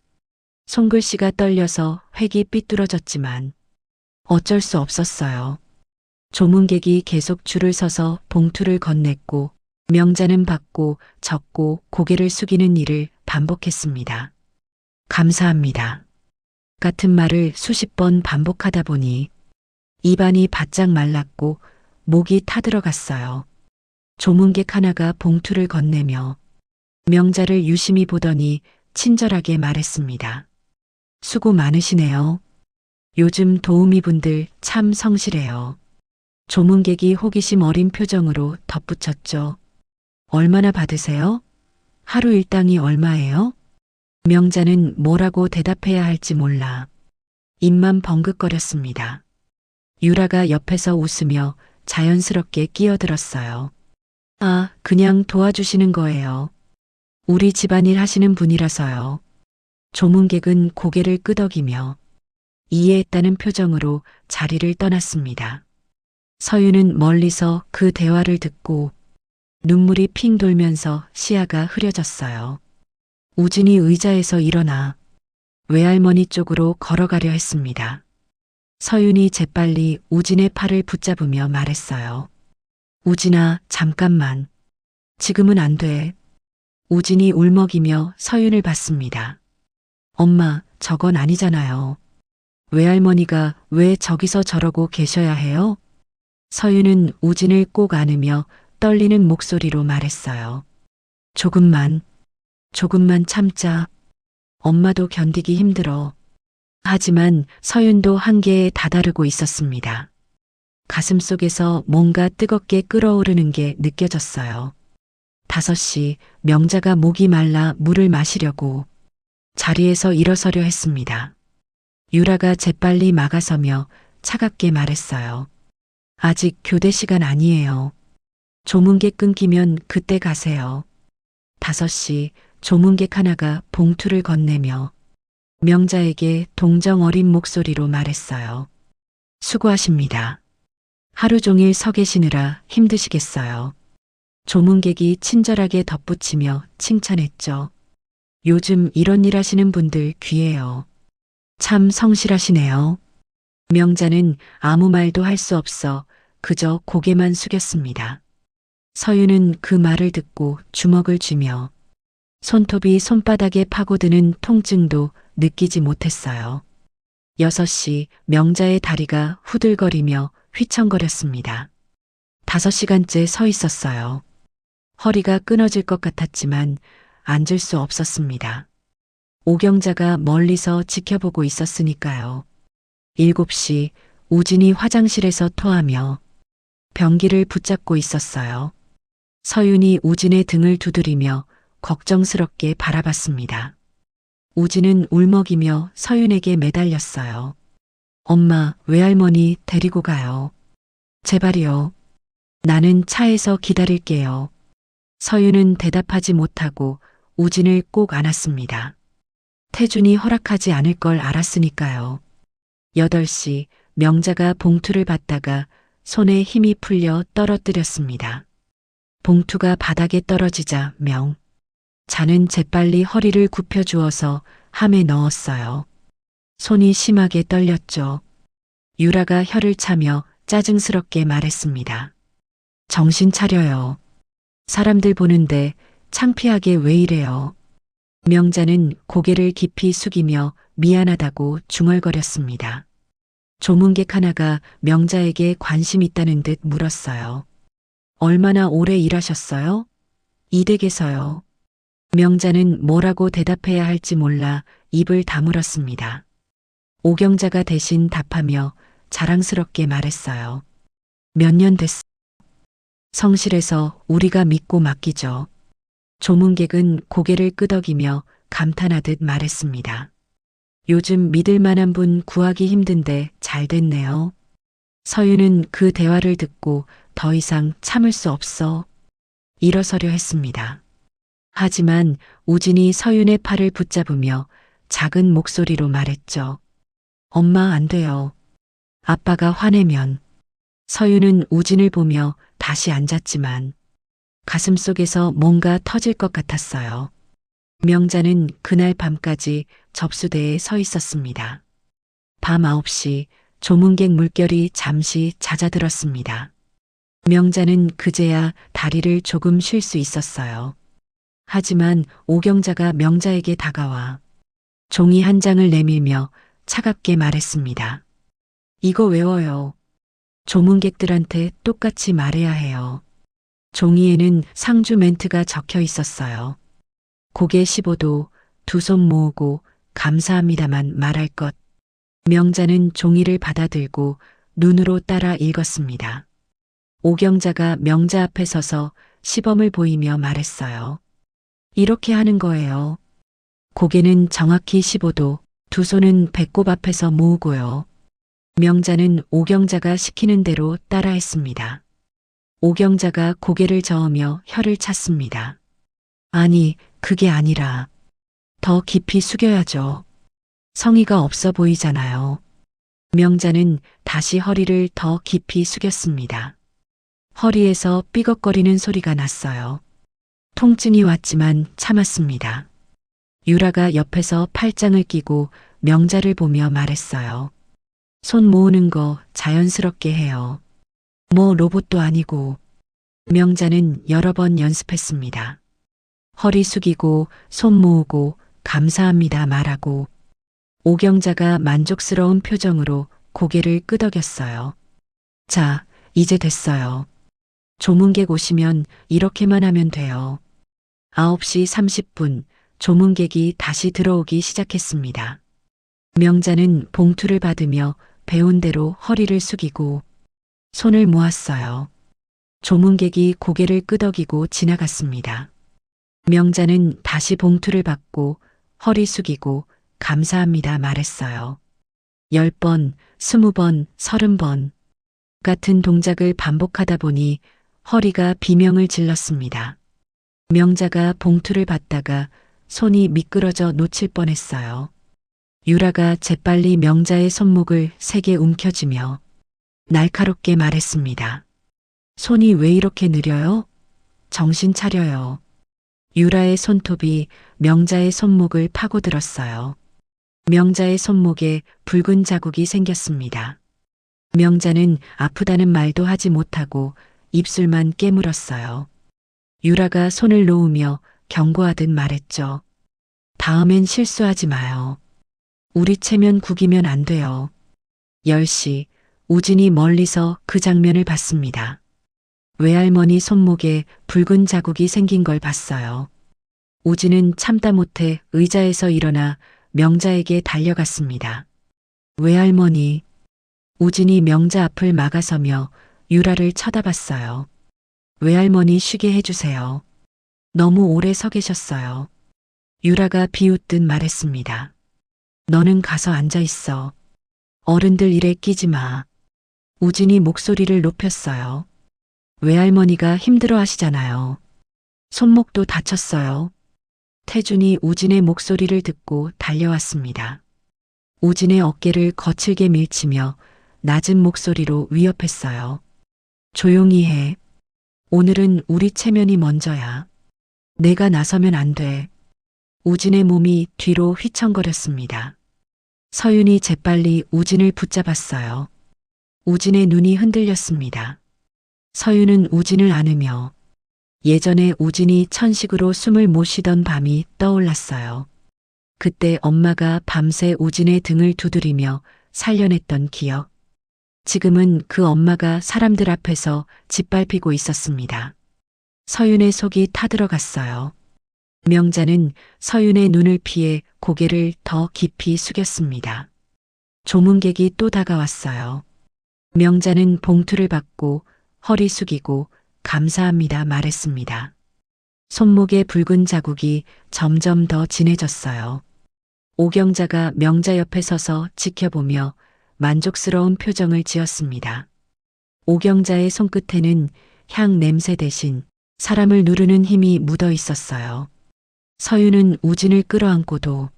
손글씨가 떨려서 획이 삐뚤어졌지만 어쩔 수 없었어요. 조문객이 계속 줄을 서서 봉투를 건넸고 명자는 받고 적고 고개를 숙이는 일을 반복했습니다. 감사합니다. 같은 말을 수십 번 반복하다 보니 입안이 바짝 말랐고 목이 타들어갔어요. 조문객 하나가 봉투를 건네며 명자를 유심히 보더니 친절하게 말했습니다. 수고 많으시네요. 요즘 도우미분들 참 성실해요. 조문객이 호기심 어린 표정으로 덧붙였죠. 얼마나 받으세요? 하루 일당이 얼마예요? 명자는 뭐라고 대답해야 할지 몰라 입만 벙긋거렸습니다. 유라가 옆에서 웃으며 자연스럽게 끼어들었어요. 아, 그냥 도와주시는 거예요. 우리 집안일 하시는 분이라서요. 조문객은 고개를 끄덕이며 이해했다는 표정으로 자리를 떠났습니다. 서유는 멀리서 그 대화를 듣고 눈물이 핑 돌면서 시야가 흐려졌어요. 우진이 의자에서 일어나 외할머니 쪽으로 걸어가려 했습니다. 서윤이 재빨리 우진의 팔을 붙잡으며 말했어요. 우진아, 잠깐만. 지금은 안 돼. 우진이 울먹이며 서윤을 봤습니다. 엄마, 저건 아니잖아요. 외할머니가 왜 저기서 저러고 계셔야 해요? 서윤은 우진을 꼭 안으며 떨리는 목소리로 말했어요. 조금만 참자. 엄마도 견디기 힘들어. 하지만 서윤도 한계에 다다르고 있었습니다. 가슴속에서 뭔가 뜨겁게 끓어오르는 게 느껴졌어요. 5시 명자가 목이 말라 물을 마시려고 자리에서 일어서려 했습니다. 유라가 재빨리 막아서며 차갑게 말했어요. 아직 교대 시간 아니에요. 조문객 끊기면 그때 가세요. 5시 조문객 하나가 봉투를 건네며 명자에게 동정 어린 목소리로 말했어요. 수고하십니다. 하루 종일 서 계시느라 힘드시겠어요. 조문객이 친절하게 덧붙이며 칭찬했죠. 요즘 이런 일 하시는 분들 귀해요. 참 성실하시네요. 명자는 아무 말도 할 수 없어 그저 고개만 숙였습니다. 서유는 그 말을 듣고 주먹을 쥐며 손톱이 손바닥에 파고드는 통증도 느끼지 못했어요. 6시 명자의 다리가 후들거리며 휘청거렸습니다. 5시간째 서 있었어요. 허리가 끊어질 것 같았지만 앉을 수 없었습니다. 오경자가 멀리서 지켜보고 있었으니까요. 7시 우진이 화장실에서 토하며 변기를 붙잡고 있었어요. 서윤이 우진의 등을 두드리며 걱정스럽게 바라봤습니다. 우진은 울먹이며 서윤에게 매달렸어요. 엄마, 외할머니 데리고 가요. 제발이요. 나는 차에서 기다릴게요. 서윤은 대답하지 못하고 우진을 꼭 안았습니다. 태준이 허락하지 않을 걸 알았으니까요. 8시 명자가 봉투를 받다가 손에 힘이 풀려 떨어뜨렸습니다. 봉투가 바닥에 떨어지자 자는 재빨리 허리를 굽혀 주어서 함에 넣었어요. 손이 심하게 떨렸죠. 유라가 혀를 차며 짜증스럽게 말했습니다. 정신 차려요. 사람들 보는데 창피하게 왜 이래요. 명자는 고개를 깊이 숙이며 미안하다고 중얼거렸습니다. 조문객 하나가 명자에게 관심 있다는 듯 물었어요. 얼마나 오래 일하셨어요? 이 댁에서요. 명자는 뭐라고 대답해야 할지 몰라 입을 다물었습니다. 오경자가 대신 답하며 자랑스럽게 말했어요. 몇 년 됐어. 성실해서 우리가 믿고 맡기죠. 조문객은 고개를 끄덕이며 감탄하듯 말했습니다. 요즘 믿을 만한 분 구하기 힘든데 잘 됐네요. 서유는 그 대화를 듣고 더 이상 참을 수 없어 일어서려 했습니다. 하지만 우진이 서윤의 팔을 붙잡으며 작은 목소리로 말했죠. 엄마 안 돼요. 아빠가 화내면. 서윤은 우진을 보며 다시 앉았지만 가슴속에서 뭔가 터질 것 같았어요. 명자는 그날 밤까지 접수대에 서 있었습니다. 밤 9시 조문객 물결이 잠시 잦아들었습니다. 명자는 그제야 다리를 조금 쉴 수 있었어요. 하지만 오경자가 명자에게 다가와 종이 한 장을 내밀며 차갑게 말했습니다. 이거 외워요. 조문객들한테 똑같이 말해야 해요. 종이에는 상주 멘트가 적혀 있었어요. 고개 15도, 두 손 모으고 감사합니다만 말할 것. 명자는 종이를 받아들고 눈으로 따라 읽었습니다. 오경자가 명자 앞에 서서 시범을 보이며 말했어요. 이렇게 하는 거예요. 고개는 정확히 15도, 두 손은 배꼽 앞에서 모으고요. 명자는 오경자가 시키는 대로 따라했습니다. 오경자가 고개를 저으며 혀를 찼습니다. 아니, 그게 아니라 더 깊이 숙여야죠. 성의가 없어 보이잖아요. 명자는 다시 허리를 더 깊이 숙였습니다. 허리에서 삐걱거리는 소리가 났어요. 통증이 왔지만 참았습니다. 유라가 옆에서 팔짱을 끼고 명자를 보며 말했어요. 손 모으는 거 자연스럽게 해요. 뭐 로봇도 아니고. 명자는 여러 번 연습했습니다. 허리 숙이고 손 모으고 감사합니다 말하고. 오경자가 만족스러운 표정으로 고개를 끄덕였어요. 자, 이제 됐어요. 조문객 오시면 이렇게만 하면 돼요. 9시 30분 조문객이 다시 들어오기 시작했습니다. 명자는 봉투를 받으며 배운 대로 허리를 숙이고 손을 모았어요. 조문객이 고개를 끄덕이고 지나갔습니다. 명자는 다시 봉투를 받고 허리 숙이고 감사합니다 말했어요. 10번, 20번, 30번 같은 동작을 반복하다 보니 허리가 비명을 질렀습니다. 명자가 봉투를 받다가 손이 미끄러져 놓칠 뻔했어요. 유라가 재빨리 명자의 손목을 세게 움켜쥐며 날카롭게 말했습니다. 손이 왜 이렇게 느려요? 정신 차려요. 유라의 손톱이 명자의 손목을 파고들었어요. 명자의 손목에 붉은 자국이 생겼습니다. 명자는 아프다는 말도 하지 못하고 입술만 깨물었어요. 유라가 손을 놓으며 경고하듯 말했죠. 다음엔 실수하지 마요. 우리 체면 구기면 안 돼요. 10시 우진이 멀리서 그 장면을 봤습니다. 외할머니 손목에 붉은 자국이 생긴 걸 봤어요. 우진은 참다 못해 의자에서 일어나 명자에게 달려갔습니다. 외할머니. 우진이 명자 앞을 막아서며 유라를 쳐다봤어요. 외할머니 쉬게 해주세요. 너무 오래 서 계셨어요. 유라가 비웃듯 말했습니다. 너는 가서 앉아 있어. 어른들 일에 끼지 마. 우진이 목소리를 높였어요. 외할머니가 힘들어 하시잖아요. 손목도 다쳤어요. 태준이 우진의 목소리를 듣고 달려왔습니다. 우진의 어깨를 거칠게 밀치며 낮은 목소리로 위협했어요. 조용히 해. 오늘은 우리 체면이 먼저야. 내가 나서면 안 돼. 우진의 몸이 뒤로 휘청거렸습니다. 서윤이 재빨리 우진을 붙잡았어요. 우진의 눈이 흔들렸습니다. 서윤은 우진을 안으며 예전에 우진이 천식으로 숨을 못 쉬던 밤이 떠올랐어요. 그때 엄마가 밤새 우진의 등을 두드리며 살려냈던 기억. 지금은 그 엄마가 사람들 앞에서 짓밟히고 있었습니다. 서윤의 속이 타들어갔어요. 명자는 서윤의 눈을 피해 고개를 더 깊이 숙였습니다. 조문객이 또 다가왔어요. 명자는 봉투를 받고 허리 숙이고 감사합니다 말했습니다. 손목에 붉은 자국이 점점 더 진해졌어요. 오경자가 명자 옆에 서서 지켜보며 만족스러운 표정을 지었습니다. 오경자의 손끝에는 향 냄새 대신 사람을 누르는 힘이 묻어 있었어요. 서윤은 우진을 끌어안고도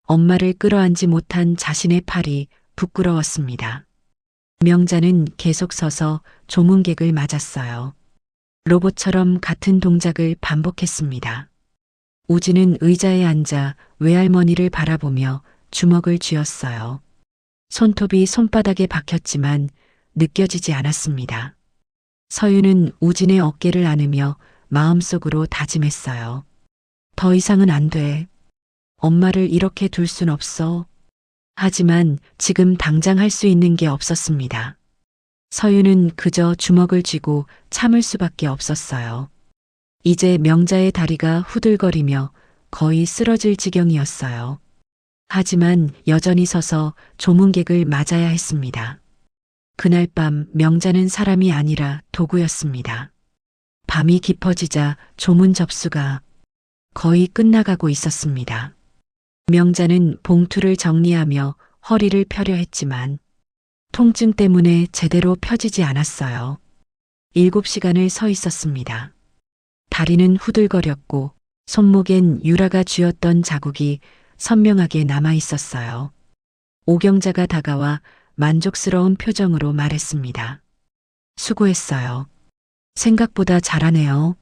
엄마를 끌어안지 못한 자신의 팔이 부끄러웠습니다. 명자는 계속 서서 조문객을 맞았어요. 로봇처럼 같은 동작을 반복했습니다. 우진은 의자에 앉아 외할머니를 바라보며 주먹을 쥐었어요. 손톱이 손바닥에 박혔지만 느껴지지 않았습니다. 서윤은 우진의 어깨를 안으며 마음속으로 다짐했어요. 더 이상은 안 돼. 엄마를 이렇게 둘 순 없어. 하지만 지금 당장 할 수 있는 게 없었습니다. 서윤은 그저 주먹을 쥐고 참을 수밖에 없었어요. 이제 명자의 다리가 후들거리며 거의 쓰러질 지경이었어요. 하지만 여전히 서서 조문객을 맞아야 했습니다. 그날 밤 명자는 사람이 아니라 도구였습니다. 밤이 깊어지자 조문 접수가 거의 끝나가고 있었습니다. 명자는 봉투를 정리하며 허리를 펴려 했지만 통증 때문에 제대로 펴지지 않았어요. 7시간을 서 있었습니다. 다리는 후들거렸고 손목엔 유라가 쥐었던 자국이 선명하게 남아 있었어요. 오경자가 다가와 만족스러운 표정으로 말했습니다. 수고했어요. 생각보다 잘하네요.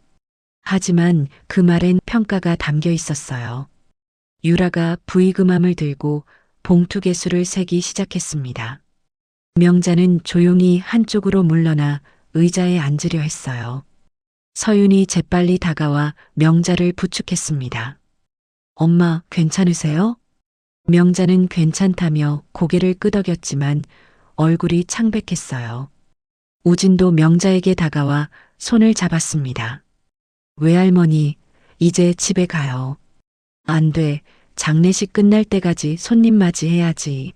하지만 그 말엔 평가가 담겨 있었어요. 유라가 부의금함을 들고 봉투 개수를 세기 시작했습니다. 명자는 조용히 한쪽으로 물러나 의자에 앉으려 했어요. 서윤이 재빨리 다가와 명자를 부축했습니다. 엄마, 괜찮으세요? 명자는 괜찮다며 고개를 끄덕였지만 얼굴이 창백했어요. 우진도 명자에게 다가와 손을 잡았습니다. 외할머니, 이제 집에 가요. 안 돼, 장례식 끝날 때까지 손님 맞이해야지.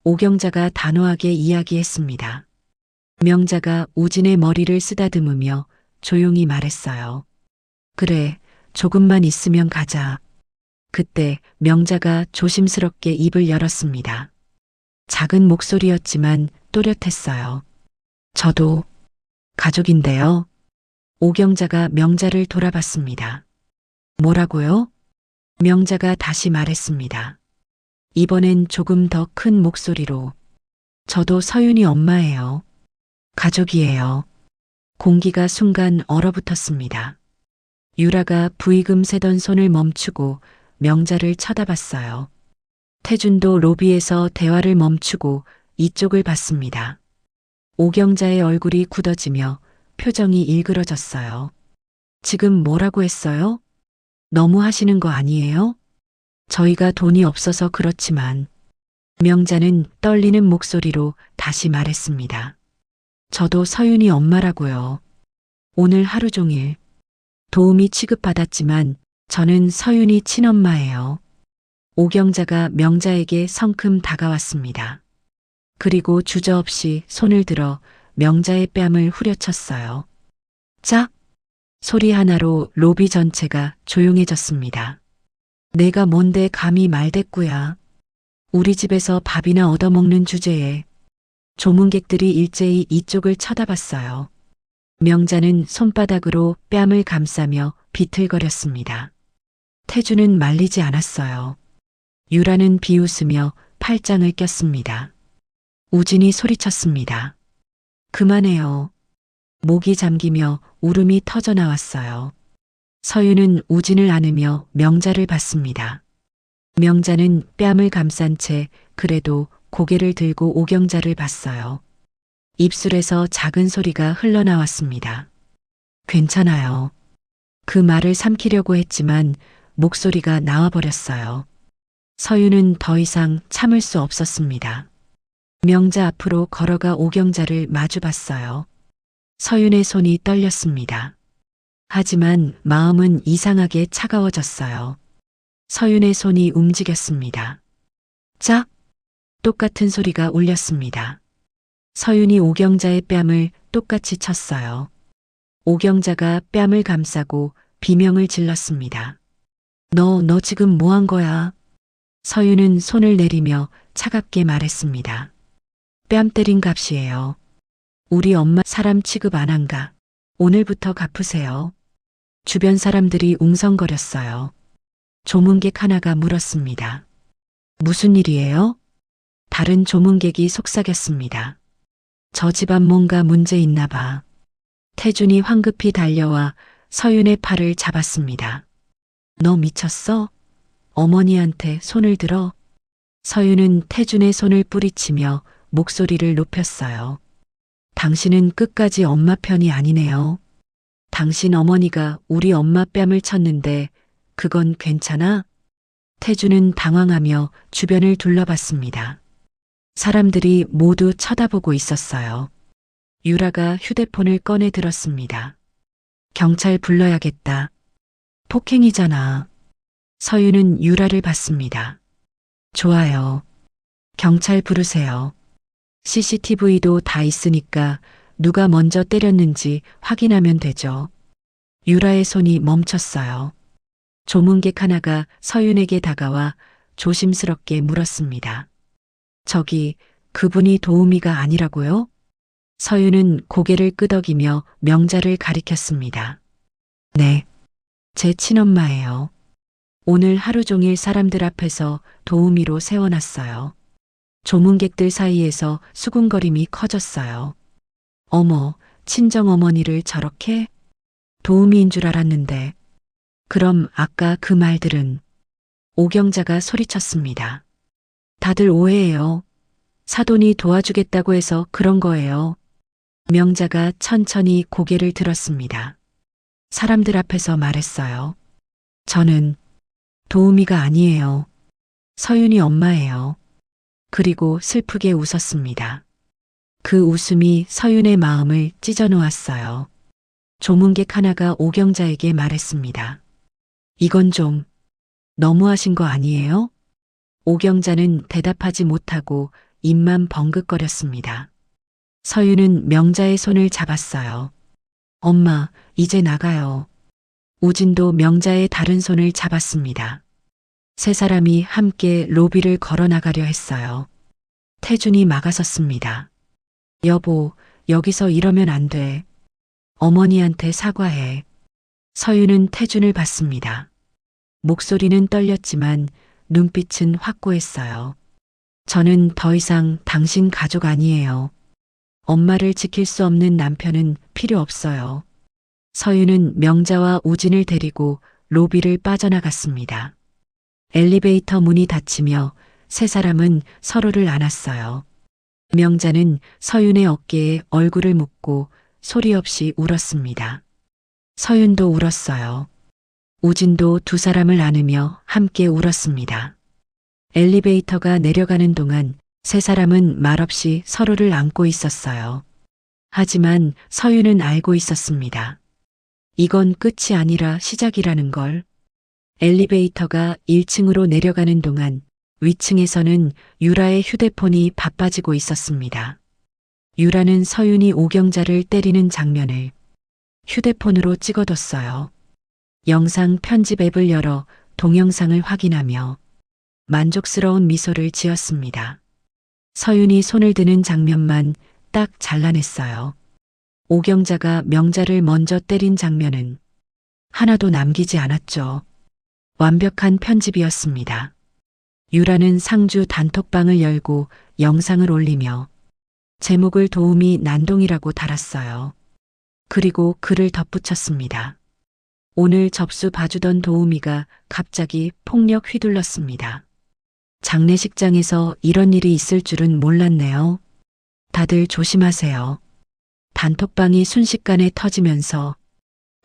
오경자가 단호하게 이야기했습니다. 명자가 우진의 머리를 쓰다듬으며 조용히 말했어요. 그래, 조금만 있으면 가자. 그때 명자가 조심스럽게 입을 열었습니다. 작은 목소리였지만 또렷했어요. 저도 가족인데요. 오경자가 명자를 돌아봤습니다. 뭐라고요? 명자가 다시 말했습니다. 이번엔 조금 더 큰 목소리로. 저도 서윤이 엄마예요. 가족이에요. 공기가 순간 얼어붙었습니다. 유라가 부의금 세던 손을 멈추고 명자를 쳐다봤어요. 태준도 로비에서 대화를 멈추고 이쪽을 봤습니다. 오경자의 얼굴이 굳어지며 표정이 일그러졌어요. 지금 뭐라고 했어요? 너무 하시는 거 아니에요? 저희가 돈이 없어서 그렇지만. 명자는 떨리는 목소리로 다시 말했습니다. 저도 서윤이 엄마라고요. 오늘 하루 종일 도움이 취급받았지만 저는 서윤이 친엄마예요. 오경자가 명자에게 성큼 다가왔습니다. 그리고 주저없이 손을 들어 명자의 뺨을 후려쳤어요. 짝! 소리 하나로 로비 전체가 조용해졌습니다. 내가 뭔데 감히 말대꾸야. 우리 집에서 밥이나 얻어먹는 주제에. 조문객들이 일제히 이쪽을 쳐다봤어요. 명자는 손바닥으로 뺨을 감싸며 비틀거렸습니다. 태주는 말리지 않았어요. 유라는 비웃으며 팔짱을 꼈습니다. 우진이 소리쳤습니다. 그만해요. 목이 잠기며 울음이 터져 나왔어요. 서윤은 우진을 안으며 명자를 봤습니다. 명자는 뺨을 감싼 채 그래도 고개를 들고 오경자를 봤어요. 입술에서 작은 소리가 흘러나왔습니다. 괜찮아요. 그 말을 삼키려고 했지만 목소리가 나와버렸어요. 서윤은 더 이상 참을 수 없었습니다. 명자 앞으로 걸어가 오경자를 마주봤어요. 서윤의 손이 떨렸습니다. 하지만 마음은 이상하게 차가워졌어요. 서윤의 손이 움직였습니다. 짝! 똑같은 소리가 울렸습니다. 서윤이 오경자의 뺨을 똑같이 쳤어요. 오경자가 뺨을 감싸고 비명을 질렀습니다. 너 지금 뭐 한 거야? 서윤은 손을 내리며 차갑게 말했습니다. 뺨 때린 값이에요. 우리 엄마 사람 취급 안 한가? 오늘부터 갚으세요. 주변 사람들이 웅성거렸어요. 조문객 하나가 물었습니다. 무슨 일이에요? 다른 조문객이 속삭였습니다. 저 집안 뭔가 문제 있나 봐. 태준이 황급히 달려와 서윤의 팔을 잡았습니다. 너 미쳤어? 어머니한테 손을 들어? 서윤은 태준의 손을 뿌리치며 목소리를 높였어요. 당신은 끝까지 엄마 편이 아니네요. 당신 어머니가 우리 엄마 뺨을 쳤는데 그건 괜찮아? 태준은 당황하며 주변을 둘러봤습니다. 사람들이 모두 쳐다보고 있었어요. 유라가 휴대폰을 꺼내 들었습니다. 경찰 불러야겠다. 폭행이잖아. 서윤은 유라를 봤습니다. 좋아요. 경찰 부르세요. CCTV도 다 있으니까 누가 먼저 때렸는지 확인하면 되죠. 유라의 손이 멈췄어요. 조문객 하나가 서윤에게 다가와 조심스럽게 물었습니다. 저기, 그분이 도우미가 아니라고요? 서윤은 고개를 끄덕이며 명자를 가리켰습니다. 네, 제 친엄마예요. 오늘 하루 종일 사람들 앞에서 도우미로 세워놨어요. 조문객들 사이에서 수군거림이 커졌어요. 어머, 친정어머니를 저렇게? 도우미인 줄 알았는데. 그럼 아까 그 말들은? 오경자가 소리쳤습니다. 다들 오해해요. 사돈이 도와주겠다고 해서 그런 거예요. 명자가 천천히 고개를 들었습니다. 사람들 앞에서 말했어요. 저는 도우미가 아니에요. 서윤이 엄마예요. 그리고 슬프게 웃었습니다. 그 웃음이 서윤의 마음을 찢어놓았어요. 조문객 하나가 오경자에게 말했습니다. 이건 좀 너무하신 거 아니에요? 오경자는 대답하지 못하고 입만 벙긋거렸습니다. 서윤은 명자의 손을 잡았어요. 엄마, 이제 나가요. 우진도 명자의 다른 손을 잡았습니다. 세 사람이 함께 로비를 걸어 나가려 했어요. 태준이 막아섰습니다. 여보, 여기서 이러면 안 돼. 어머니한테 사과해. 서윤은 태준을 봤습니다. 목소리는 떨렸지만 눈빛은 확고했어요. 저는 더 이상 당신 가족 아니에요. 엄마를 지킬 수 없는 남편은 필요 없어요. 서윤은 명자와 우진을 데리고 로비를 빠져나갔습니다. 엘리베이터 문이 닫히며 세 사람은 서로를 안았어요. 명자는 서윤의 어깨에 얼굴을 묻고 소리 없이 울었습니다. 서윤도 울었어요. 우진도 두 사람을 안으며 함께 울었습니다. 엘리베이터가 내려가는 동안 세 사람은 말없이 서로를 안고 있었어요. 하지만 서윤은 알고 있었습니다. 이건 끝이 아니라 시작이라는 걸. 엘리베이터가 1층으로 내려가는 동안 위층에서는 유라의 휴대폰이 바빠지고 있었습니다. 유라는 서윤이 오경자를 때리는 장면을 휴대폰으로 찍어뒀어요. 영상 편집 앱을 열어 동영상을 확인하며 만족스러운 미소를 지었습니다. 서윤이 손을 드는 장면만 딱 잘라냈어요. 오경자가 명자를 먼저 때린 장면은 하나도 남기지 않았죠. 완벽한 편집이었습니다. 유라는 상주 단톡방을 열고 영상을 올리며 제목을 도우미 난동이라고 달았어요. 그리고 글을 덧붙였습니다. 오늘 접수 봐주던 도우미가 갑자기 폭력 휘둘렀습니다. 장례식장에서 이런 일이 있을 줄은 몰랐네요. 다들 조심하세요. 단톡방이 순식간에 터지면서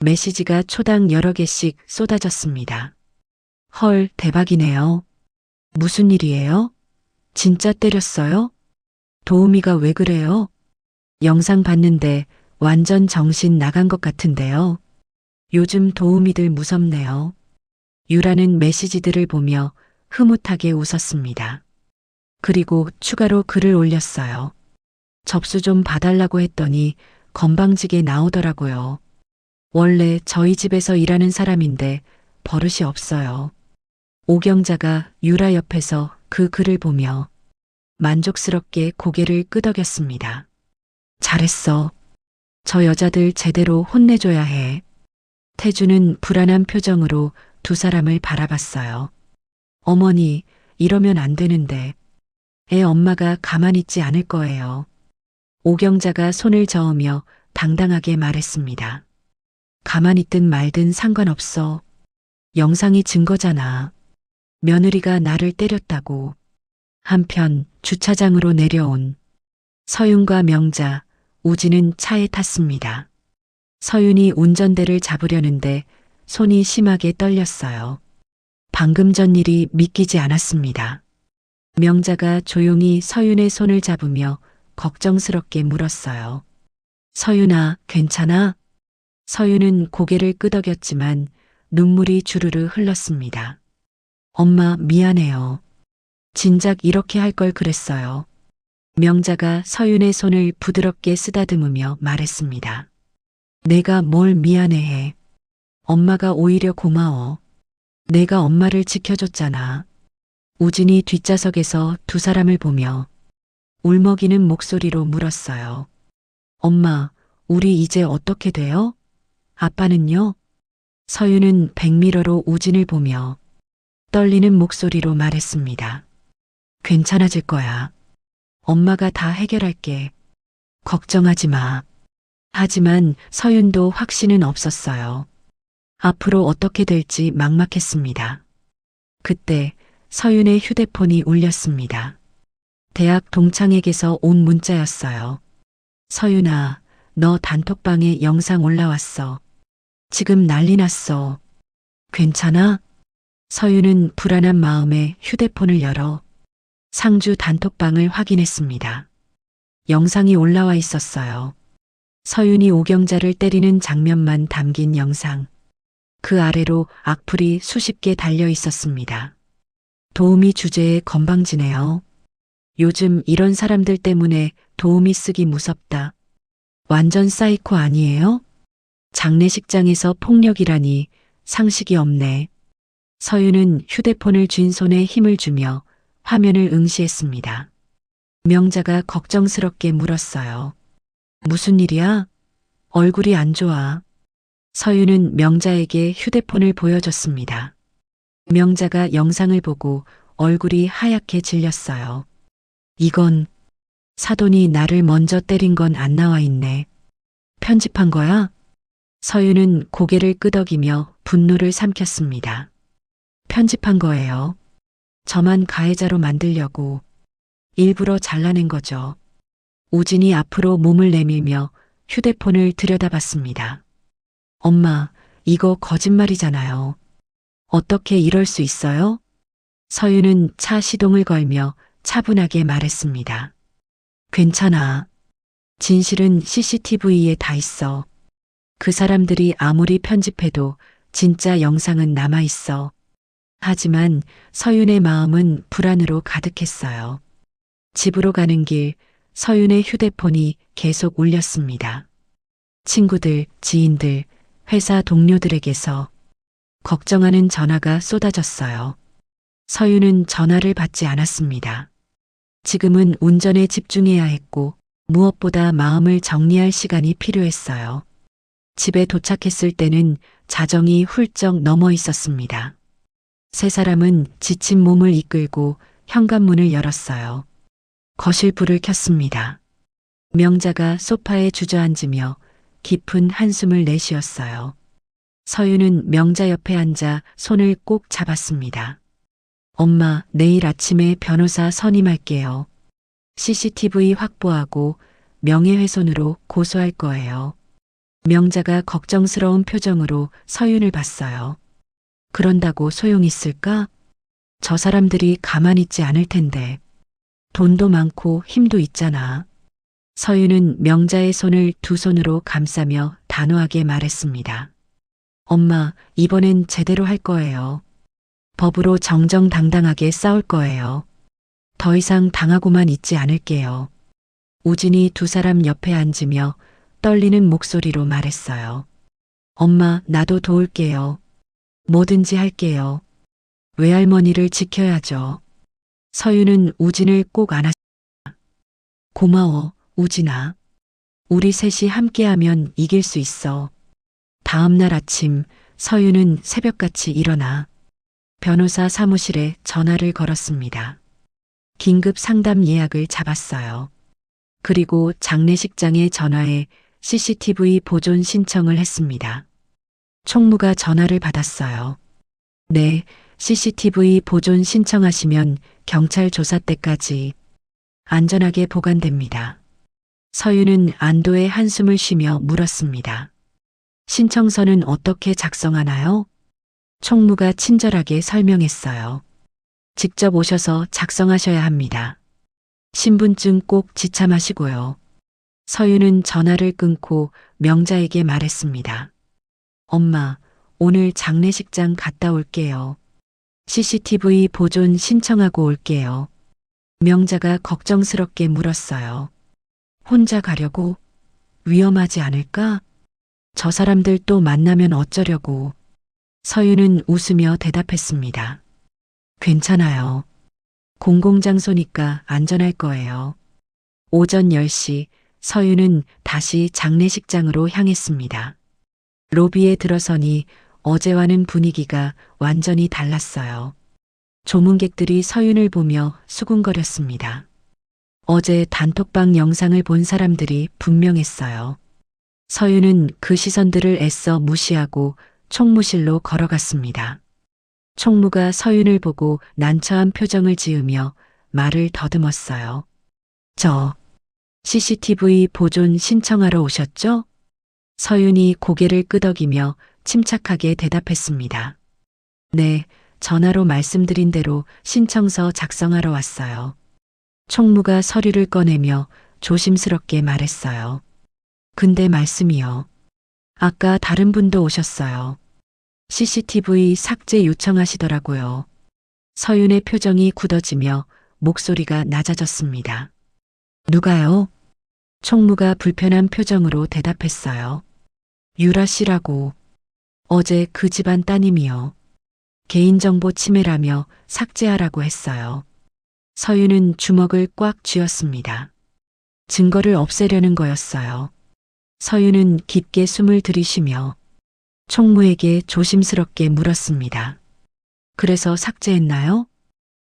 메시지가 초당 여러 개씩 쏟아졌습니다. 헐, 대박이네요. 무슨 일이에요? 진짜 때렸어요? 도우미가 왜 그래요? 영상 봤는데 완전 정신 나간 것 같은데요. 요즘 도우미들 무섭네요. 유라는 메시지들을 보며 흐뭇하게 웃었습니다. 그리고 추가로 글을 올렸어요. 접수 좀 봐달라고 했더니 건방지게 나오더라고요. 원래 저희 집에서 일하는 사람인데 버릇이 없어요. 오경자가 유라 옆에서 그 글을 보며 만족스럽게 고개를 끄덕였습니다. 잘했어. 저 여자들 제대로 혼내줘야 해. 태주는 불안한 표정으로 두 사람을 바라봤어요. 어머니, 이러면 안 되는데. 애 엄마가 가만히 있지 않을 거예요. 오경자가 손을 저으며 당당하게 말했습니다. 가만히 있든 말든 상관없어. 영상이 증거잖아. 며느리가 나를 때렸다고. 한편 주차장으로 내려온 서윤과 명자, 우진은 차에 탔습니다. 서윤이 운전대를 잡으려는데 손이 심하게 떨렸어요. 방금 전 일이 믿기지 않았습니다. 명자가 조용히 서윤의 손을 잡으며 걱정스럽게 물었어요. 서윤아, 괜찮아? 서윤은 고개를 끄덕였지만 눈물이 주르르 흘렀습니다. 엄마, 미안해요. 진작 이렇게 할 걸 그랬어요. 명자가 서윤의 손을 부드럽게 쓰다듬으며 말했습니다. 내가 뭘 미안해해. 엄마가 오히려 고마워. 내가 엄마를 지켜줬잖아. 우진이 뒷좌석에서 두 사람을 보며 울먹이는 목소리로 물었어요. 엄마, 우리 이제 어떻게 돼요? 아빠는요? 서윤은 백미러로 우진을 보며 떨리는 목소리로 말했습니다. 괜찮아질 거야. 엄마가 다 해결할게. 걱정하지 마. 하지만 서윤도 확신은 없었어요. 앞으로 어떻게 될지 막막했습니다. 그때 서윤의 휴대폰이 울렸습니다. 대학 동창에게서 온 문자였어요. 서윤아, 너 단톡방에 영상 올라왔어. 지금 난리 났어. 괜찮아? 서윤은 불안한 마음에 휴대폰을 열어 상주 단톡방을 확인했습니다. 영상이 올라와 있었어요. 서윤이 오경자를 때리는 장면만 담긴 영상. 그 아래로 악플이 수십 개 달려 있었습니다. 도우미 주제에 건방지네요. 요즘 이런 사람들 때문에 도우미 쓰기 무섭다. 완전 사이코 아니에요? 장례식장에서 폭력이라니 상식이 없네. 서윤은 휴대폰을 쥔 손에 힘을 주며 화면을 응시했습니다. 명자가 걱정스럽게 물었어요. 무슨 일이야? 얼굴이 안 좋아. 서윤은 명자에게 휴대폰을 보여줬습니다. 명자가 영상을 보고 얼굴이 하얗게 질렸어요. 이건 사돈이 나를 먼저 때린 건 안 나와 있네. 편집한 거야? 서윤은 고개를 끄덕이며 분노를 삼켰습니다. 편집한 거예요. 저만 가해자로 만들려고 일부러 잘라낸 거죠. 우진이 앞으로 몸을 내밀며 휴대폰을 들여다봤습니다. 엄마, 이거 거짓말이잖아요. 어떻게 이럴 수 있어요? 서윤은 차 시동을 걸며 차분하게 말했습니다. 괜찮아. 진실은 CCTV에 다 있어. 그 사람들이 아무리 편집해도 진짜 영상은 남아 있어. 하지만 서윤의 마음은 불안으로 가득했어요. 집으로 가는 길 서윤의 휴대폰이 계속 울렸습니다. 친구들, 지인들, 회사 동료들에게서 걱정하는 전화가 쏟아졌어요. 서윤은 전화를 받지 않았습니다. 지금은 운전에 집중해야 했고 무엇보다 마음을 정리할 시간이 필요했어요. 집에 도착했을 때는 자정이 훌쩍 넘어 있었습니다. 세 사람은 지친 몸을 이끌고 현관문을 열었어요. 거실 불을 켰습니다. 명자가 소파에 주저앉으며 깊은 한숨을 내쉬었어요. 서윤은 명자 옆에 앉아 손을 꼭 잡았습니다. 엄마, 내일 아침에 변호사 선임할게요. CCTV 확보하고 명예훼손으로 고소할 거예요. 명자가 걱정스러운 표정으로 서윤을 봤어요. 그런다고 소용있을까? 저 사람들이 가만히 있지 않을 텐데. 돈도 많고 힘도 있잖아. 서윤은 명자의 손을 두 손으로 감싸며 단호하게 말했습니다. 엄마, 이번엔 제대로 할 거예요. 법으로 정정당당하게 싸울 거예요. 더 이상 당하고만 있지 않을게요. 우진이 두 사람 옆에 앉으며 떨리는 목소리로 말했어요. 엄마, 나도 도울게요. 뭐든지 할게요. 외할머니를 지켜야죠. 서윤은 우진을 꼭 안았습니다. 고마워, 우진아. 우리 셋이 함께하면 이길 수 있어. 다음 날 아침 서윤은 새벽같이 일어나 변호사 사무실에 전화를 걸었습니다. 긴급 상담 예약을 잡았어요. 그리고 장례식장에 전화해 CCTV 보존 신청을 했습니다. 총무가 전화를 받았어요. 네, CCTV 보존 신청하시면 경찰 조사 때까지 안전하게 보관됩니다. 서윤은 안도의 한숨을 쉬며 물었습니다. 신청서는 어떻게 작성하나요? 총무가 친절하게 설명했어요. 직접 오셔서 작성하셔야 합니다. 신분증 꼭 지참하시고요. 서윤은 전화를 끊고 명자에게 말했습니다. 엄마, 오늘 장례식장 갔다 올게요. CCTV 보존 신청하고 올게요. 명자가 걱정스럽게 물었어요. 혼자 가려고? 위험하지 않을까? 저 사람들 또 만나면 어쩌려고? 서윤은 웃으며 대답했습니다. 괜찮아요. 공공장소니까 안전할 거예요. 오전 10시 서윤은 다시 장례식장으로 향했습니다. 로비에 들어서니 어제와는 분위기가 완전히 달랐어요. 조문객들이 서윤을 보며 수군거렸습니다. 어제 단톡방 영상을 본 사람들이 분명했어요. 서윤은 그 시선들을 애써 무시하고 총무실로 걸어갔습니다. 총무가 서윤을 보고 난처한 표정을 지으며 말을 더듬었어요. 저 CCTV 보존 신청하러 오셨죠? 서윤이 고개를 끄덕이며 침착하게 대답했습니다. 네, 전화로 말씀드린 대로 신청서 작성하러 왔어요. 총무가 서류를 꺼내며 조심스럽게 말했어요. 근데 말씀이요. 아까 다른 분도 오셨어요. CCTV 삭제 요청하시더라고요. 서윤의 표정이 굳어지며 목소리가 낮아졌습니다. 누가요? 총무가 불편한 표정으로 대답했어요. 유라 씨라고. 어제 그 집안 따님이요. 개인정보 침해라며 삭제하라고 했어요. 서윤은 주먹을 꽉 쥐었습니다. 증거를 없애려는 거였어요. 서윤은 깊게 숨을 들이쉬며 총무에게 조심스럽게 물었습니다. 그래서 삭제했나요?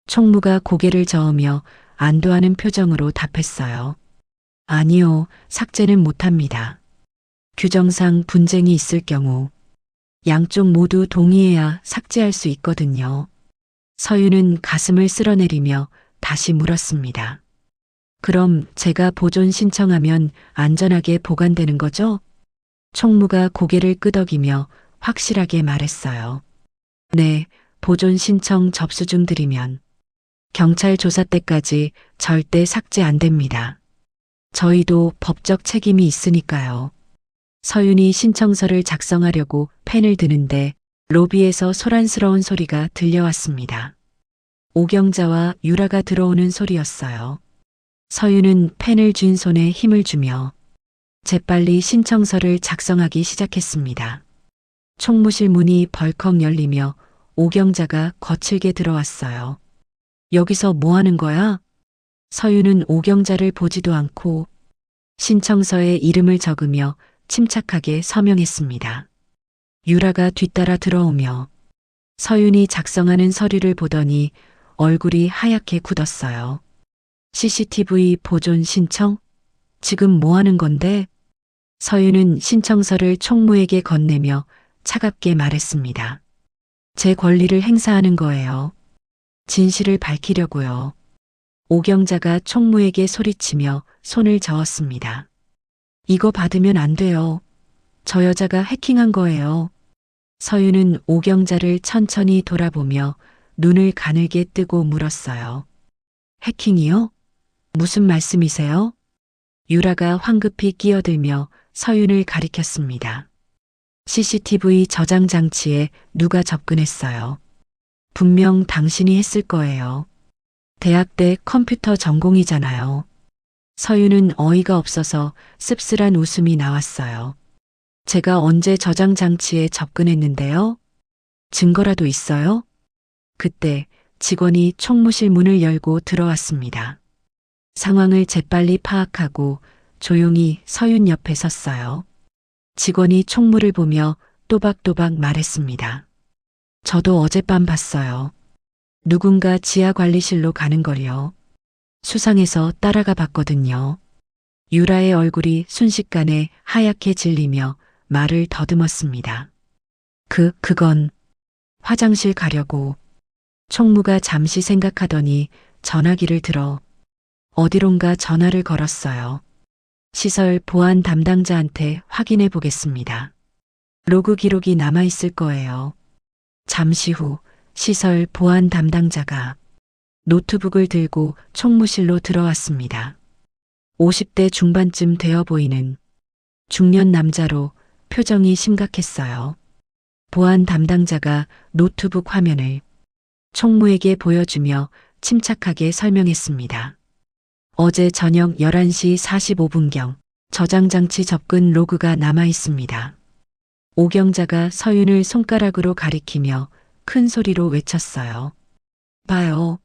총무가 고개를 저으며 안도하는 표정으로 답했어요. 아니요, 삭제는 못합니다. 규정상 분쟁이 있을 경우 양쪽 모두 동의해야 삭제할 수 있거든요. 서윤은 가슴을 쓸어내리며 다시 물었습니다. 그럼 제가 보존 신청하면 안전하게 보관되는 거죠? 총무가 고개를 끄덕이며 확실하게 말했어요. 네, 보존 신청 접수 중 드리면 경찰 조사 때까지 절대 삭제 안 됩니다. 저희도 법적 책임이 있으니까요. 서윤이 신청서를 작성하려고 펜을 드는데 로비에서 소란스러운 소리가 들려왔습니다. 오경자와 유라가 들어오는 소리였어요. 서윤은 펜을 쥔 손에 힘을 주며 재빨리 신청서를 작성하기 시작했습니다. 총무실 문이 벌컥 열리며 오경자가 거칠게 들어왔어요. 여기서 뭐 하는 거야? 서윤은 오경자를 보지도 않고 신청서에 이름을 적으며 침착하게 서명했습니다. 유라가 뒤따라 들어오며 서윤이 작성하는 서류를 보더니 얼굴이 하얗게 굳었어요. CCTV 보존 신청? 지금 뭐 하는 건데? 서윤은 신청서를 총무에게 건네며 차갑게 말했습니다. 제 권리를 행사하는 거예요. 진실을 밝히려고요. 오경자가 총무에게 소리치며 손을 저었습니다. 이거 받으면 안 돼요. 저 여자가 해킹한 거예요. 서윤은 오경자를 천천히 돌아보며 눈을 가늘게 뜨고 물었어요. 해킹이요? 무슨 말씀이세요? 유라가 황급히 끼어들며 서윤을 가리켰습니다. CCTV 저장 장치에 누가 접근했어요. 분명 당신이 했을 거예요. 대학 때 컴퓨터 전공이잖아요. 서윤은 어이가 없어서 씁쓸한 웃음이 나왔어요. 제가 언제 저장 장치에 접근했는데요? 증거라도 있어요? 그때 직원이 총무실 문을 열고 들어왔습니다. 상황을 재빨리 파악하고 조용히 서윤 옆에 섰어요. 직원이 총무를 보며 또박또박 말했습니다. 저도 어젯밤 봤어요. 누군가 지하 관리실로 가는 걸요. 수상해서 따라가 봤거든요. 유라의 얼굴이 순식간에 하얗게 질리며 말을 더듬었습니다. 그건 화장실 가려고. 총무가 잠시 생각하더니 전화기를 들어 어디론가 전화를 걸었어요. 시설 보안 담당자한테 확인해 보겠습니다. 로그 기록이 남아있을 거예요. 잠시 후 시설 보안 담당자가 노트북을 들고 총무실로 들어왔습니다. 50대 중반쯤 되어 보이는 중년 남자로 표정이 심각했어요. 보안 담당자가 노트북 화면을 총무에게 보여주며 침착하게 설명했습니다. 어제 저녁 11시 45분경 저장장치 접근 로그가 남아 있습니다. 오경자가 서윤을 손가락으로 가리키며 큰 소리로 외쳤어요. 봐요.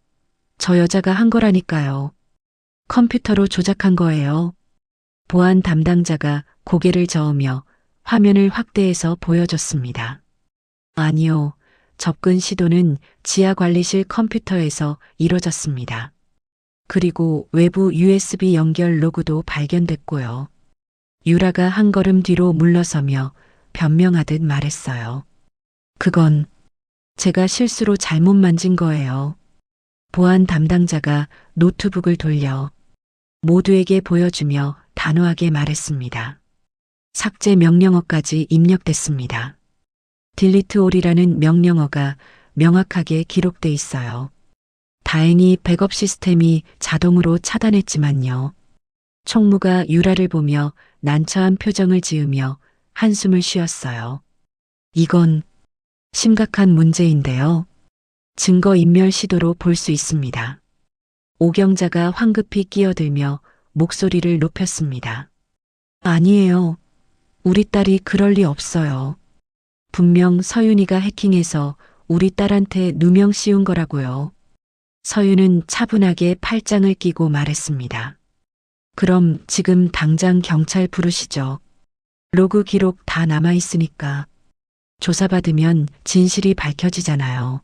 저 여자가 한 거라니까요. 컴퓨터로 조작한 거예요. 보안 담당자가 고개를 저으며 화면을 확대해서 보여줬습니다. 아니요. 접근 시도는 지하 관리실 컴퓨터에서 이뤄졌습니다. 그리고 외부 USB 연결 로그도 발견됐고요. 유라가 한 걸음 뒤로 물러서며 변명하듯 말했어요. 그건 제가 실수로 잘못 만진 거예요. 보안 담당자가 노트북을 돌려 모두에게 보여주며 단호하게 말했습니다. 삭제 명령어까지 입력됐습니다. 딜리트 올이라는 명령어가 명확하게 기록돼 있어요. 다행히 백업 시스템이 자동으로 차단했지만요. 총무가 유라를 보며 난처한 표정을 지으며 한숨을 쉬었어요. 이건 심각한 문제인데요. 증거인멸 시도로 볼 수 있습니다. 오경자가 황급히 끼어들며 목소리를 높였습니다. 아니에요. 우리 딸이 그럴 리 없어요. 분명 서윤이가 해킹해서 우리 딸한테 누명 씌운 거라고요. 서윤은 차분하게 팔짱을 끼고 말했습니다. 그럼 지금 당장 경찰 부르시죠. 로그 기록 다 남아 있으니까. 조사받으면 진실이 밝혀지잖아요.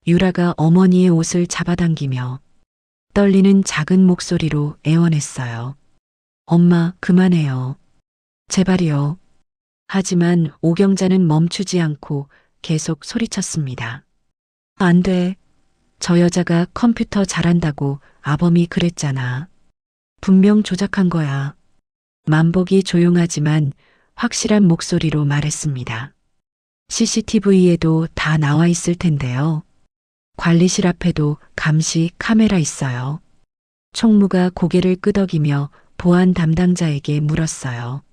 유라가 어머니의 옷을 잡아당기며 떨리는 작은 목소리로 애원했어요. 엄마, 그만해요. 제발이요. 하지만 오경자는 멈추지 않고 계속 소리쳤습니다. 안 돼. 저 여자가 컴퓨터 잘한다고 아범이 그랬잖아. 분명 조작한 거야. 만복이 조용하지만 확실한 목소리로 말했습니다. CCTV에도 다 나와 있을 텐데요. 관리실 앞에도 감시 카메라 있어요. 총무가 고개를 끄덕이며 보안 담당자에게 물었어요.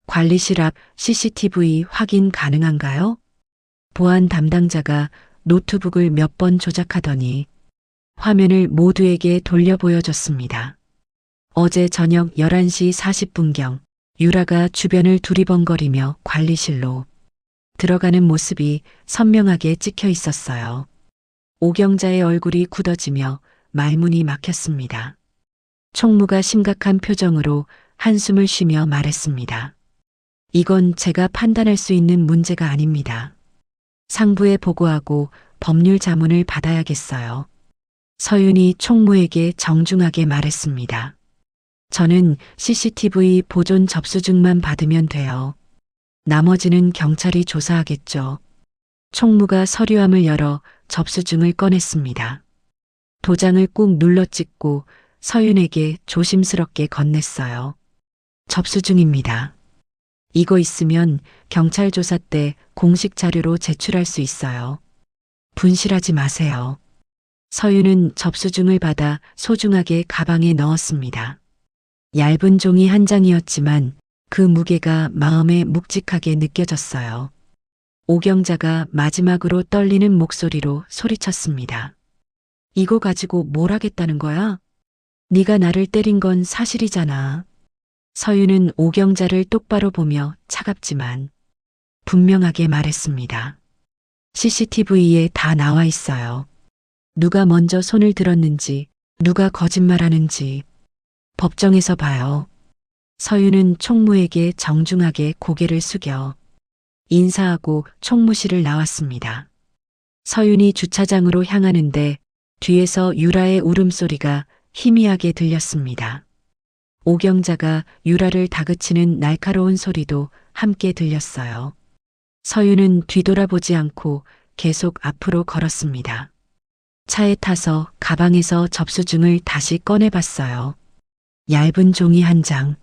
관리실 앞 CCTV 확인 가능한가요? 보안 담당자가 노트북을 몇 번 조작하더니 화면을 모두에게 돌려 보여줬습니다. 어제 저녁 11시 40분경 유라가 주변을 두리번거리며 관리실로 들어가는 모습이 선명하게 찍혀 있었어요. 오경자의 얼굴이 굳어지며 말문이 막혔습니다. 총무가 심각한 표정으로 한숨을 쉬며 말했습니다. 이건 제가 판단할 수 있는 문제가 아닙니다. 상부에 보고하고 법률 자문을 받아야겠어요. 서윤이 총무에게 정중하게 말했습니다. 저는 CCTV 보존 접수증만 받으면 돼요. 나머지는 경찰이 조사하겠죠. 총무가 서류함을 열어 접수증을 꺼냈습니다. 도장을 꾹 눌러 찍고 서윤에게 조심스럽게 건넸어요. 접수증입니다. 이거 있으면 경찰 조사 때 공식 자료로 제출할 수 있어요. 분실하지 마세요. 서윤은 접수증을 받아 소중하게 가방에 넣었습니다. 얇은 종이 한 장이었지만 그 무게가 마음에 묵직하게 느껴졌어요. 오경자가 마지막으로 떨리는 목소리로 소리쳤습니다. 이거 가지고 뭘 하겠다는 거야? 네가 나를 때린 건 사실이잖아. 서윤은 오경자를 똑바로 보며 차갑지만 분명하게 말했습니다. CCTV에 다 나와 있어요. 누가 먼저 손을 들었는지, 누가 거짓말하는지 법정에서 봐요. 서윤은 총무에게 정중하게 고개를 숙여 인사하고 총무실을 나왔습니다. 서윤이 주차장으로 향하는데 뒤에서 유라의 울음소리가 희미하게 들렸습니다. 오경자가 유라를 다그치는 날카로운 소리도 함께 들렸어요. 서윤은 뒤돌아보지 않고 계속 앞으로 걸었습니다. 차에 타서 가방에서 접수증을 다시 꺼내봤어요. 얇은 종이 한 장.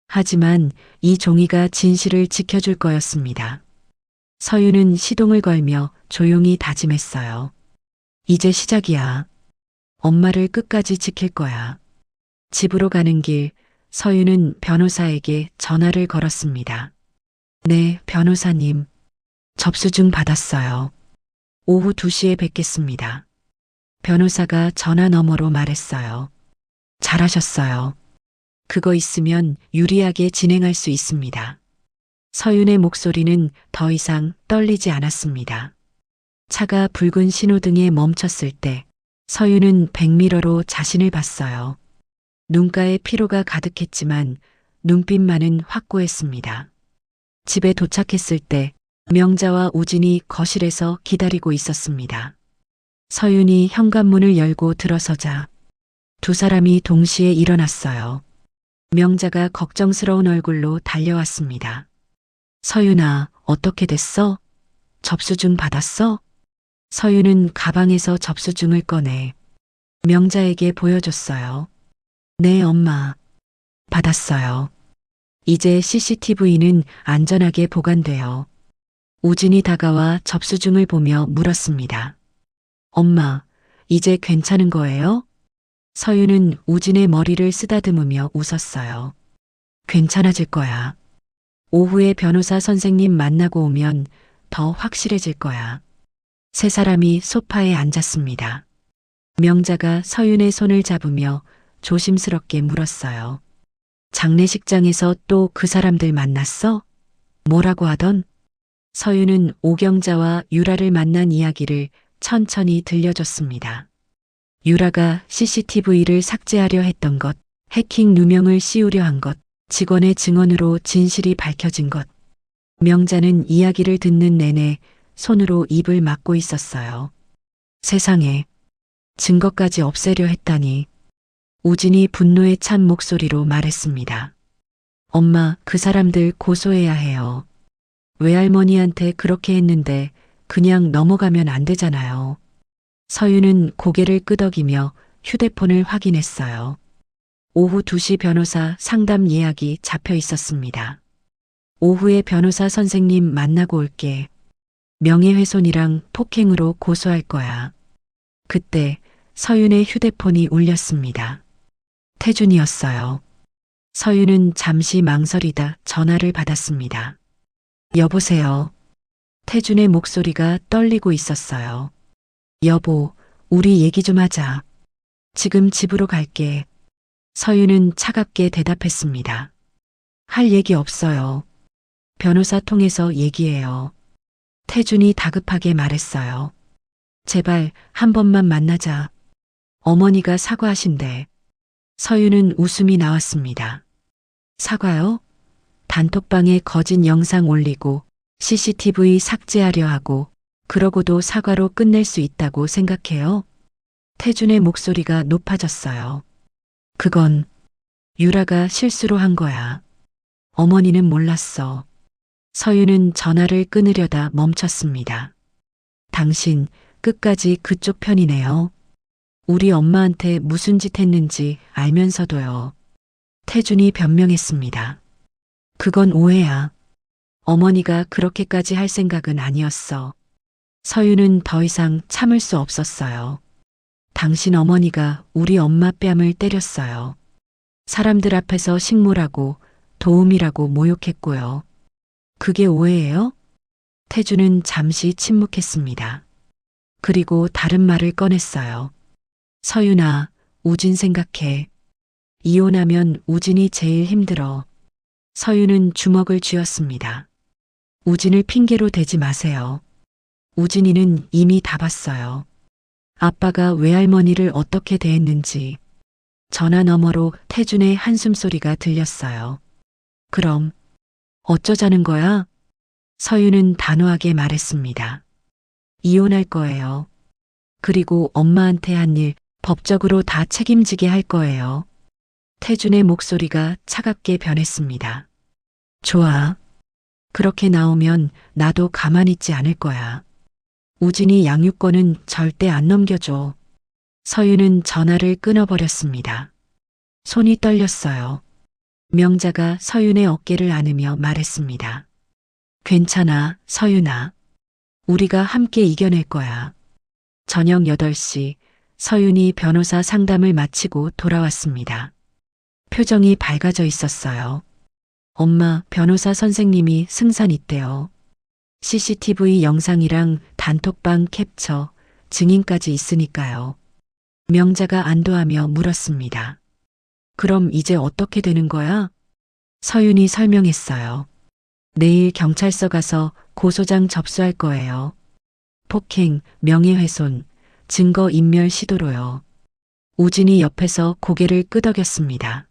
하지만 이 종이가 진실을 지켜줄 거였습니다. 서윤은 시동을 걸며 조용히 다짐했어요. 이제 시작이야. 엄마를 끝까지 지킬 거야. 집으로 가는 길 서윤은 변호사에게 전화를 걸었습니다. 네, 변호사님. 접수증 받았어요. 오후 2시에 뵙겠습니다. 변호사가 전화 너머로 말했어요. 잘하셨어요. 그거 있으면 유리하게 진행할 수 있습니다. 서윤의 목소리는 더 이상 떨리지 않았습니다. 차가 붉은 신호등에 멈췄을 때 서윤은 백미러로 자신을 봤어요. 눈가에 피로가 가득했지만 눈빛만은 확고했습니다. 집에 도착했을 때 명자와 우진이 거실에서 기다리고 있었습니다. 서윤이 현관문을 열고 들어서자 두 사람이 동시에 일어났어요. 명자가 걱정스러운 얼굴로 달려왔습니다. 서윤아, 어떻게 됐어? 접수증 받았어? 서윤은 가방에서 접수증을 꺼내 명자에게 보여줬어요. 네, 엄마. 받았어요. 이제 CCTV는 안전하게 보관돼요. 우진이 다가와 접수증을 보며 물었습니다. 엄마, 이제 괜찮은 거예요? 서윤은 우진의 머리를 쓰다듬으며 웃었어요. 괜찮아질 거야. 오후에 변호사 선생님 만나고 오면 더 확실해질 거야. 세 사람이 소파에 앉았습니다. 명자가 서윤의 손을 잡으며 조심스럽게 물었어요. 장례식장에서 또 그 사람들 만났어? 뭐라고 하던? 서윤은 오경자와 유라를 만난 이야기를 천천히 들려줬습니다. 유라가 CCTV를 삭제하려 했던 것, 해킹 누명을 씌우려 한 것, 직원의 증언으로 진실이 밝혀진 것. 명자는 이야기를 듣는 내내 손으로 입을 막고 있었어요. 세상에, 증거까지 없애려 했다니. 우진이 분노에 찬 목소리로 말했습니다. 엄마, 그 사람들 고소해야 해요. 외할머니한테 그렇게 했는데 그냥 넘어가면 안 되잖아요. 서윤은 고개를 끄덕이며 휴대폰을 확인했어요. 오후 2시 변호사 상담 예약이 잡혀 있었습니다. 오후에 변호사 선생님 만나고 올게. 명예훼손이랑 폭행으로 고소할 거야. 그때 서윤의 휴대폰이 울렸습니다. 태준이었어요. 서윤은 잠시 망설이다 전화를 받았습니다. 여보세요. 태준의 목소리가 떨리고 있었어요. 여보, 우리 얘기 좀 하자. 지금 집으로 갈게. 서윤은 차갑게 대답했습니다. 할 얘기 없어요. 변호사 통해서 얘기해요. 태준이 다급하게 말했어요. 제발 한 번만 만나자. 어머니가 사과하신대. 서윤은 웃음이 나왔습니다. 사과요? 단톡방에 거짓 영상 올리고 CCTV 삭제하려 하고 그러고도 사과로 끝낼 수 있다고 생각해요? 태준의 목소리가 높아졌어요. 그건 유라가 실수로 한 거야. 어머니는 몰랐어. 서윤은 전화를 끊으려다 멈췄습니다. 당신 끝까지 그쪽 편이네요. 우리 엄마한테 무슨 짓 했는지 알면서도요. 태준이 변명했습니다. 그건 오해야. 어머니가 그렇게까지 할 생각은 아니었어. 서윤은 더 이상 참을 수 없었어요. 당신 어머니가 우리 엄마 뺨을 때렸어요. 사람들 앞에서 식모라고 도움이라고 모욕했고요. 그게 오해예요? 태준은 잠시 침묵했습니다. 그리고 다른 말을 꺼냈어요. 서윤아, 우진 생각해. 이혼하면 우진이 제일 힘들어. 서윤은 주먹을 쥐었습니다. 우진을 핑계로 대지 마세요. 우진이는 이미 다 봤어요. 아빠가 외할머니를 어떻게 대했는지. 전화 너머로 태준의 한숨소리가 들렸어요. 그럼 어쩌자는 거야? 서윤은 단호하게 말했습니다. 이혼할 거예요. 그리고 엄마한테 한 일 법적으로 다 책임지게 할 거예요. 태준의 목소리가 차갑게 변했습니다. 좋아. 그렇게 나오면 나도 가만히 있지 않을 거야. 우진이 양육권은 절대 안 넘겨줘. 서윤은 전화를 끊어버렸습니다. 손이 떨렸어요. 명자가 서윤의 어깨를 안으며 말했습니다. 괜찮아, 서윤아. 우리가 함께 이겨낼 거야. 저녁 8시 서윤이 변호사 상담을 마치고 돌아왔습니다. 표정이 밝아져 있었어요. 엄마, 변호사 선생님이 승산 있대요. CCTV 영상이랑 단톡방 캡처, 증인까지 있으니까요. 명자가 안도하며 물었습니다. 그럼 이제 어떻게 되는 거야? 서윤이 설명했어요. 내일 경찰서 가서 고소장 접수할 거예요. 폭행, 명예훼손, 증거인멸 시도로요. 우진이 옆에서 고개를 끄덕였습니다.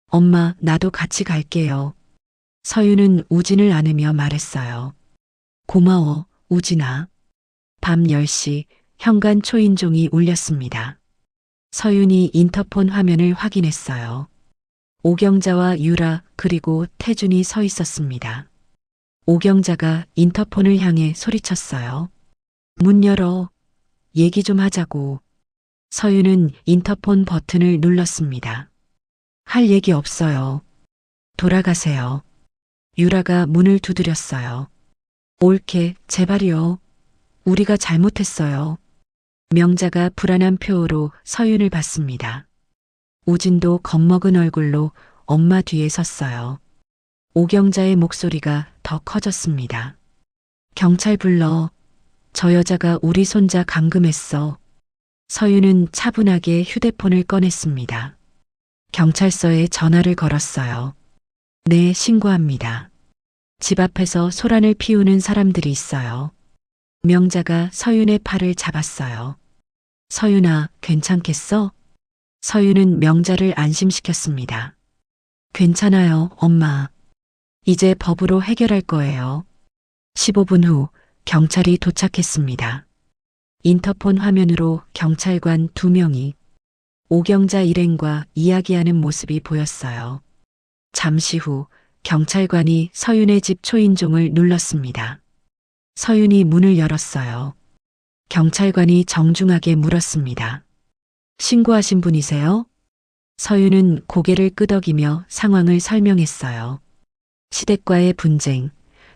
엄마, 나도 같이 갈게요. 서윤은 우진을 안으며 말했어요. 고마워, 우진아. 밤 10시 현관 초인종이 울렸습니다. 서윤이 인터폰 화면을 확인했어요. 오경자와 유라 그리고 태준이 서 있었습니다. 오경자가 인터폰을 향해 소리쳤어요. 문 열어. 얘기 좀 하자고. 서윤은 인터폰 버튼을 눌렀습니다. 할 얘기 없어요. 돌아가세요. 유라가 문을 두드렸어요. 옳게, 제발이요. 우리가 잘못했어요. 명자가 불안한 표호로 서윤을 봤습니다. 우진도 겁먹은 얼굴로 엄마 뒤에 섰어요. 오경자의 목소리가 더 커졌습니다. 경찰 불러. 저 여자가 우리 손자 감금했어. 서윤은 차분하게 휴대폰을 꺼냈습니다. 경찰서에 전화를 걸었어요. 네, 신고합니다. 집 앞에서 소란을 피우는 사람들이 있어요. 명자가 서윤의 팔을 잡았어요. 서윤아, 괜찮겠어? 서윤은 명자를 안심시켰습니다. 괜찮아요, 엄마. 이제 법으로 해결할 거예요. 15분 후 경찰이 도착했습니다. 인터폰 화면으로 경찰관 2명이 오경자 일행과 이야기하는 모습이 보였어요. 잠시 후 경찰관이 서윤의 집 초인종을 눌렀습니다. 서윤이 문을 열었어요. 경찰관이 정중하게 물었습니다. 신고하신 분이세요? 서윤은 고개를 끄덕이며 상황을 설명했어요. 시댁과의 분쟁,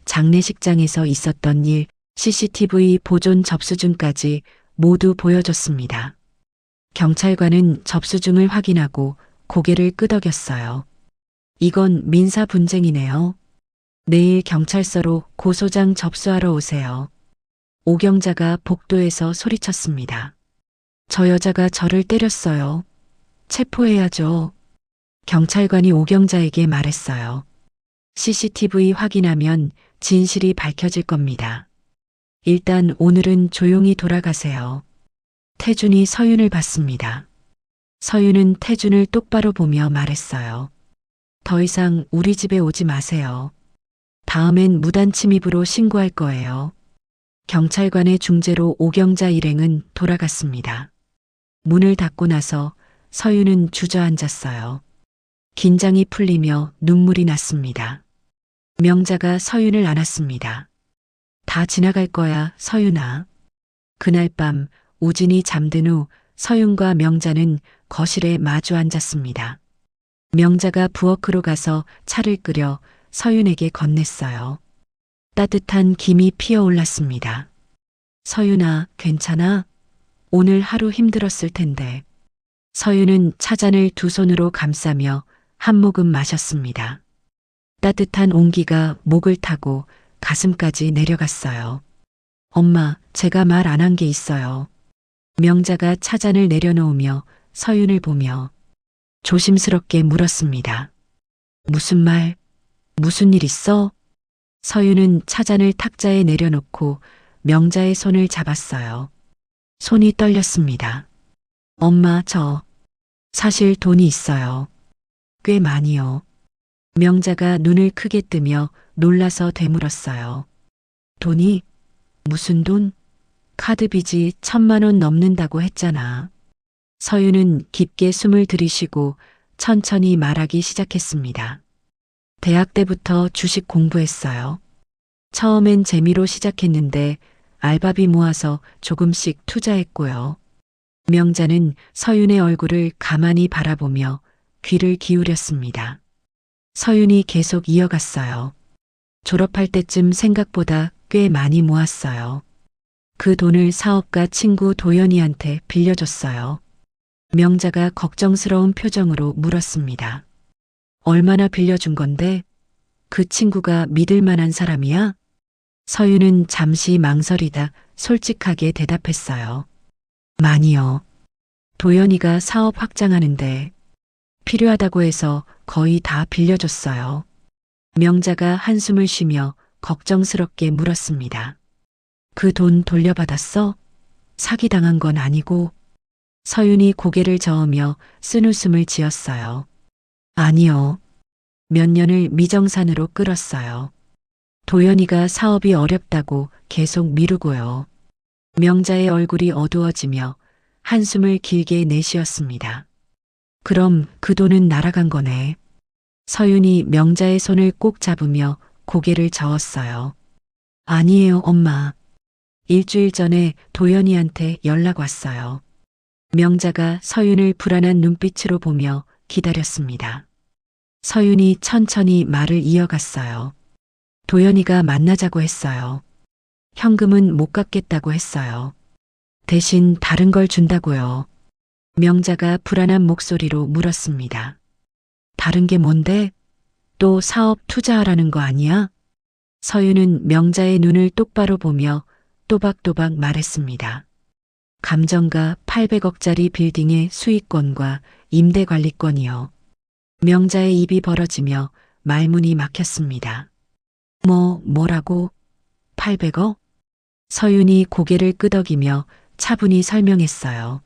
장례식장에서 있었던 일, CCTV 보존 접수증까지 모두 보여줬습니다. 경찰관은 접수증을 확인하고 고개를 끄덕였어요. 이건 민사 분쟁이네요. 내일 경찰서로 고소장 접수하러 오세요. 오경자가 복도에서 소리쳤습니다. 저 여자가 저를 때렸어요. 체포해야죠. 경찰관이 오경자에게 말했어요. CCTV 확인하면 진실이 밝혀질 겁니다. 일단 오늘은 조용히 돌아가세요. 태준이 서윤을 봤습니다. 서윤은 태준을 똑바로 보며 말했어요. 더 이상 우리 집에 오지 마세요. 다음엔 무단 침입으로 신고할 거예요. 경찰관의 중재로 오경자 일행은 돌아갔습니다. 문을 닫고 나서 서윤은 주저앉았어요. 긴장이 풀리며 눈물이 났습니다. 명자가 서윤을 안았습니다. 다 지나갈 거야, 서윤아. 그날 밤 우진이 잠든 후 서윤과 명자는 거실에 마주 앉았습니다. 명자가 부엌으로 가서 차를 끓여 서윤에게 건넸어요. 따뜻한 김이 피어올랐습니다. 서윤아, 괜찮아? 오늘 하루 힘들었을 텐데. 서윤은 차잔을 두 손으로 감싸며 한 모금 마셨습니다. 따뜻한 온기가 목을 타고 가슴까지 내려갔어요. 엄마, 제가 말 안 한 게 있어요. 명자가 차잔을 내려놓으며 서윤을 보며 조심스럽게 물었습니다. 무슨 말? 무슨 일 있어? 서윤은 차잔을 탁자에 내려놓고 명자의 손을 잡았어요. 손이 떨렸습니다. 엄마, 사실 돈이 있어요. 꽤 많이요. 명자가 눈을 크게 뜨며 놀라서 되물었어요. 돈이? 무슨 돈? 카드 빚이 1,000만 원 넘는다고 했잖아. 서윤은 깊게 숨을 들이쉬고 천천히 말하기 시작했습니다. 대학 때부터 주식 공부했어요. 처음엔 재미로 시작했는데 알바비 모아서 조금씩 투자했고요. 명자는 서윤의 얼굴을 가만히 바라보며 귀를 기울였습니다. 서윤이 계속 이어갔어요. 졸업할 때쯤 생각보다 꽤 많이 모았어요. 그 돈을 사업가 친구 도연이한테 빌려줬어요. 명자가 걱정스러운 표정으로 물었습니다. 얼마나 빌려준 건데? 그 친구가 믿을 만한 사람이야? 서윤은 잠시 망설이다 솔직하게 대답했어요. 많이요. 도연이가 사업 확장하는데 필요하다고 해서 거의 다 빌려줬어요. 명자가 한숨을 쉬며 걱정스럽게 물었습니다. 그 돈 돌려받았어? 사기당한 건 아니고? 서윤이 고개를 저으며 쓴웃음을 지었어요. 아니요. 몇 년을 미정산으로 끌었어요. 도연이가 사업이 어렵다고 계속 미루고요. 명자의 얼굴이 어두워지며 한숨을 길게 내쉬었습니다. 그럼 그 돈은 날아간 거네. 서윤이 명자의 손을 꼭 잡으며 고개를 저었어요. 아니에요, 엄마. 일주일 전에 도연이한테 연락 왔어요. 명자가 서윤을 불안한 눈빛으로 보며 기다렸습니다. 서윤이 천천히 말을 이어갔어요. 도연이가 만나자고 했어요. 현금은 못 갚겠다고 했어요. 대신 다른 걸 준다고요. 명자가 불안한 목소리로 물었습니다. 다른 게 뭔데? 또 사업 투자하라는 거 아니야? 서윤은 명자의 눈을 똑바로 보며 또박또박 말했습니다. 감정가 800억짜리 빌딩의 수익권과 임대관리권이요. 명자의 입이 벌어지며 말문이 막혔습니다. 뭐라고? 800억? 서윤이 고개를 끄덕이며 차분히 설명했어요.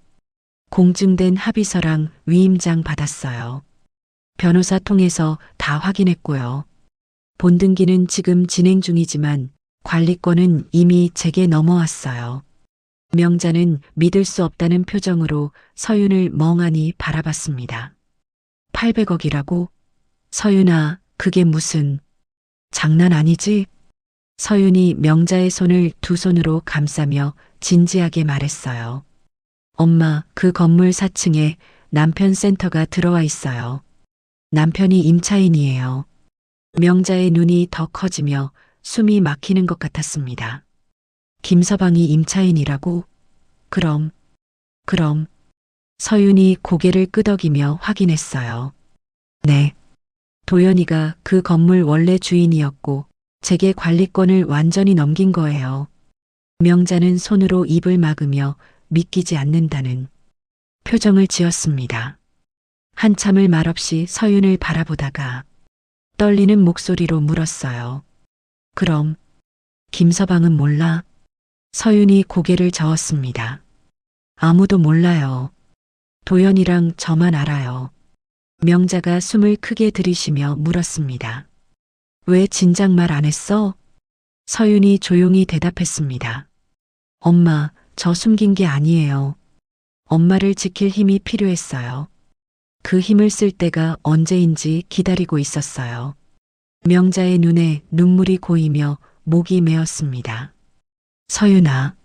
공증된 합의서랑 위임장 받았어요. 변호사 통해서 다 확인했고요. 본등기는 지금 진행 중이지만 관리권은 이미 제게 넘어왔어요. 명자는 믿을 수 없다는 표정으로 서윤을 멍하니 바라봤습니다. 800억이라고? 서윤아, 그게 무슨... 장난 아니지? 서윤이 명자의 손을 두 손으로 감싸며 진지하게 말했어요. 엄마, 그 건물 4층에 남편 센터가 들어와 있어요. 남편이 임차인이에요. 명자의 눈이 더 커지며 숨이 막히는 것 같았습니다. 김서방이 임차인이라고? 그럼. 서윤이 고개를 끄덕이며 확인했어요. 네. 도연이가 그 건물 원래 주인이었고 제게 관리권을 완전히 넘긴 거예요. 명자는 손으로 입을 막으며 믿기지 않는다는 표정을 지었습니다. 한참을 말없이 서윤을 바라보다가 떨리는 목소리로 물었어요. 그럼 김서방은 몰라? 서윤이 고개를 저었습니다. 아무도 몰라요. 도연이랑 저만 알아요. 명자가 숨을 크게 들이쉬며 물었습니다. 왜 진작 말 안 했어? 서윤이 조용히 대답했습니다. 엄마, 저 숨긴 게 아니에요. 엄마를 지킬 힘이 필요했어요. 그 힘을 쓸 때가 언제인지 기다리고 있었어요. 명자의 눈에 눈물이 고이며 목이 메었습니다. 서윤아.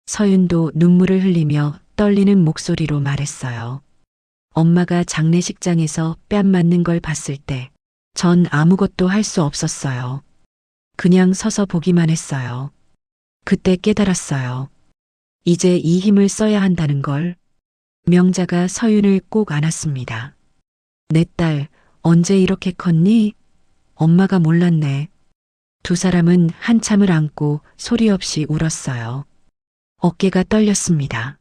서윤도 눈물을 흘리며 떨리는 목소리로 말했어요. 엄마가 장례식장에서 뺨 맞는 걸 봤을 때 전 아무것도 할 수 없었어요. 그냥 서서 보기만 했어요. 그때 깨달았어요. 이제 이 힘을 써야 한다는 걸. 명자가 서윤을 꼭 안았습니다. 내 딸, 언제 이렇게 컸니? 엄마가 몰랐네. 두 사람은 한참을 안고 소리 없이 울었어요. 어깨가 떨렸습니다.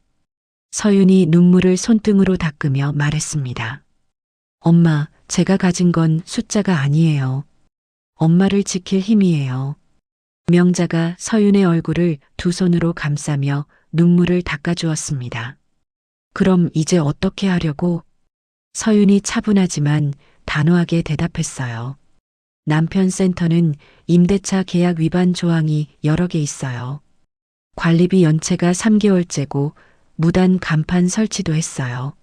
서윤이 눈물을 손등으로 닦으며 말했습니다. 엄마, 제가 가진 건 숫자가 아니에요. 엄마를 지킬 힘이에요. 명자가 서윤의 얼굴을 두 손으로 감싸며 눈물을 닦아주었습니다. 그럼 이제 어떻게 하려고? 서윤이 차분하지만 단호하게 대답했어요. 남편 센터는 임대차 계약 위반 조항이 여러 개 있어요. 관리비 연체가 3개월째고 무단 간판 설치도 했어요.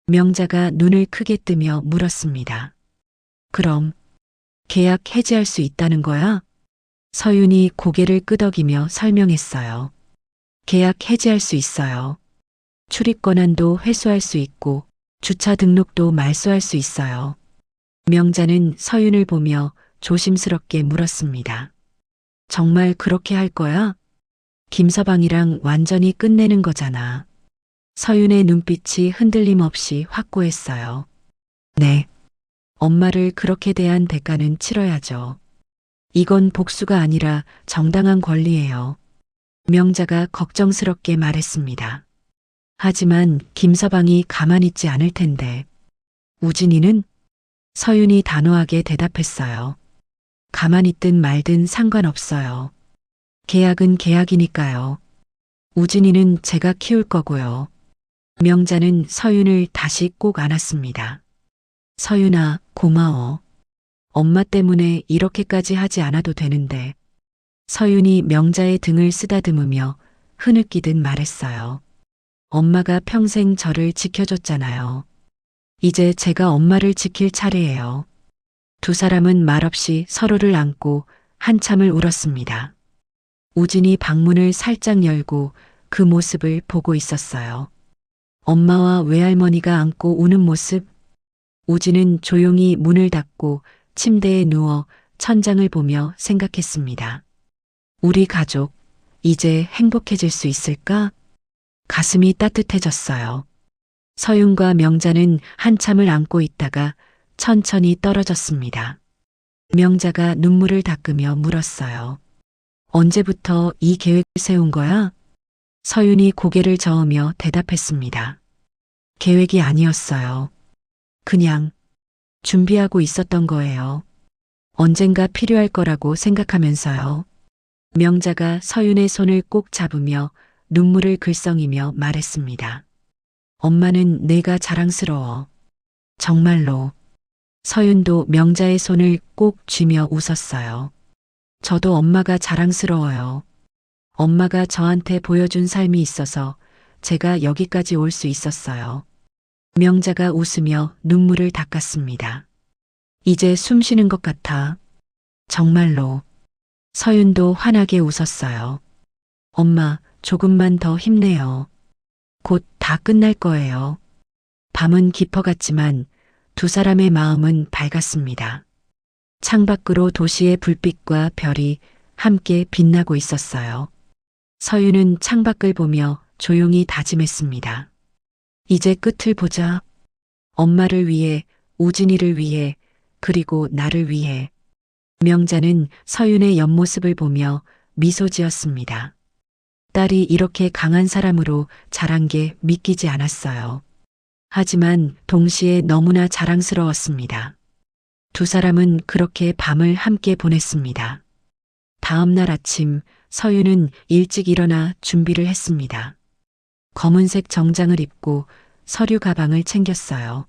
명자가 눈을 크게 뜨며 물었습니다. 그럼 계약 해지할 수 있다는 거야? 서윤이 고개를 끄덕이며 설명했어요. 계약 해지할 수 있어요. 출입 권한도 회수할 수 있고 주차 등록도 말소할 수 있어요. 명자는 서윤을 보며 조심스럽게 물었습니다. 정말 그렇게 할 거야? 김서방이랑 완전히 끝내는 거잖아. 서윤의 눈빛이 흔들림 없이 확고했어요. 네. 엄마를 그렇게 대한 대가는 치러야죠. 이건 복수가 아니라 정당한 권리예요. 명자가 걱정스럽게 말했습니다. 하지만 김서방이 가만히 있지 않을 텐데. 우진이는? 서윤이 단호하게 대답했어요. 가만히 있든 말든 상관없어요. 계약은 계약이니까요. 우진이는 제가 키울 거고요. 명자는 서윤을 다시 꼭 안았습니다. 서윤아, 고마워. 엄마 때문에 이렇게까지 하지 않아도 되는데. 서윤이 명자의 등을 쓰다듬으며 흐느끼듯 말했어요. 엄마가 평생 저를 지켜줬잖아요. 이제 제가 엄마를 지킬 차례예요. 두 사람은 말없이 서로를 안고 한참을 울었습니다. 우진이 방문을 살짝 열고 그 모습을 보고 있었어요. 엄마와 외할머니가 안고 우는 모습. 우진은 조용히 문을 닫고 침대에 누워 천장을 보며 생각했습니다. 우리 가족, 이제 행복해질 수 있을까? 가슴이 따뜻해졌어요. 서윤과 명자는 한참을 안고 있다가 천천히 떨어졌습니다. 명자가 눈물을 닦으며 물었어요. 언제부터 이 계획을 세운 거야? 서윤이 고개를 저으며 대답했습니다. 계획이 아니었어요. 그냥 준비하고 있었던 거예요. 언젠가 필요할 거라고 생각하면서요. 명자가 서윤의 손을 꼭 잡으며 눈물을 글썽이며 말했습니다. 엄마는 내가 자랑스러워. 정말로. 서윤도 명자의 손을 꼭 쥐며 웃었어요. 저도 엄마가 자랑스러워요. 엄마가 저한테 보여준 삶이 있어서 제가 여기까지 올 수 있었어요. 명자가 웃으며 눈물을 닦았습니다. 이제 숨 쉬는 것 같아. 정말로. 서윤도 환하게 웃었어요. 엄마, 조금만 더 힘내요. 곧 다 끝날 거예요. 밤은 깊어갔지만 두 사람의 마음은 밝았습니다. 창밖으로 도시의 불빛과 별이 함께 빛나고 있었어요. 서윤은 창밖을 보며 조용히 다짐했습니다. 이제 끝을 보자. 엄마를 위해, 우진이를 위해, 그리고 나를 위해. 명자는 서윤의 옆모습을 보며 미소 지었습니다. 딸이 이렇게 강한 사람으로 자란 게 믿기지 않았어요. 하지만 동시에 너무나 자랑스러웠습니다. 두 사람은 그렇게 밤을 함께 보냈습니다. 다음 날 아침 서윤은 일찍 일어나 준비를 했습니다. 검은색 정장을 입고 서류 가방을 챙겼어요.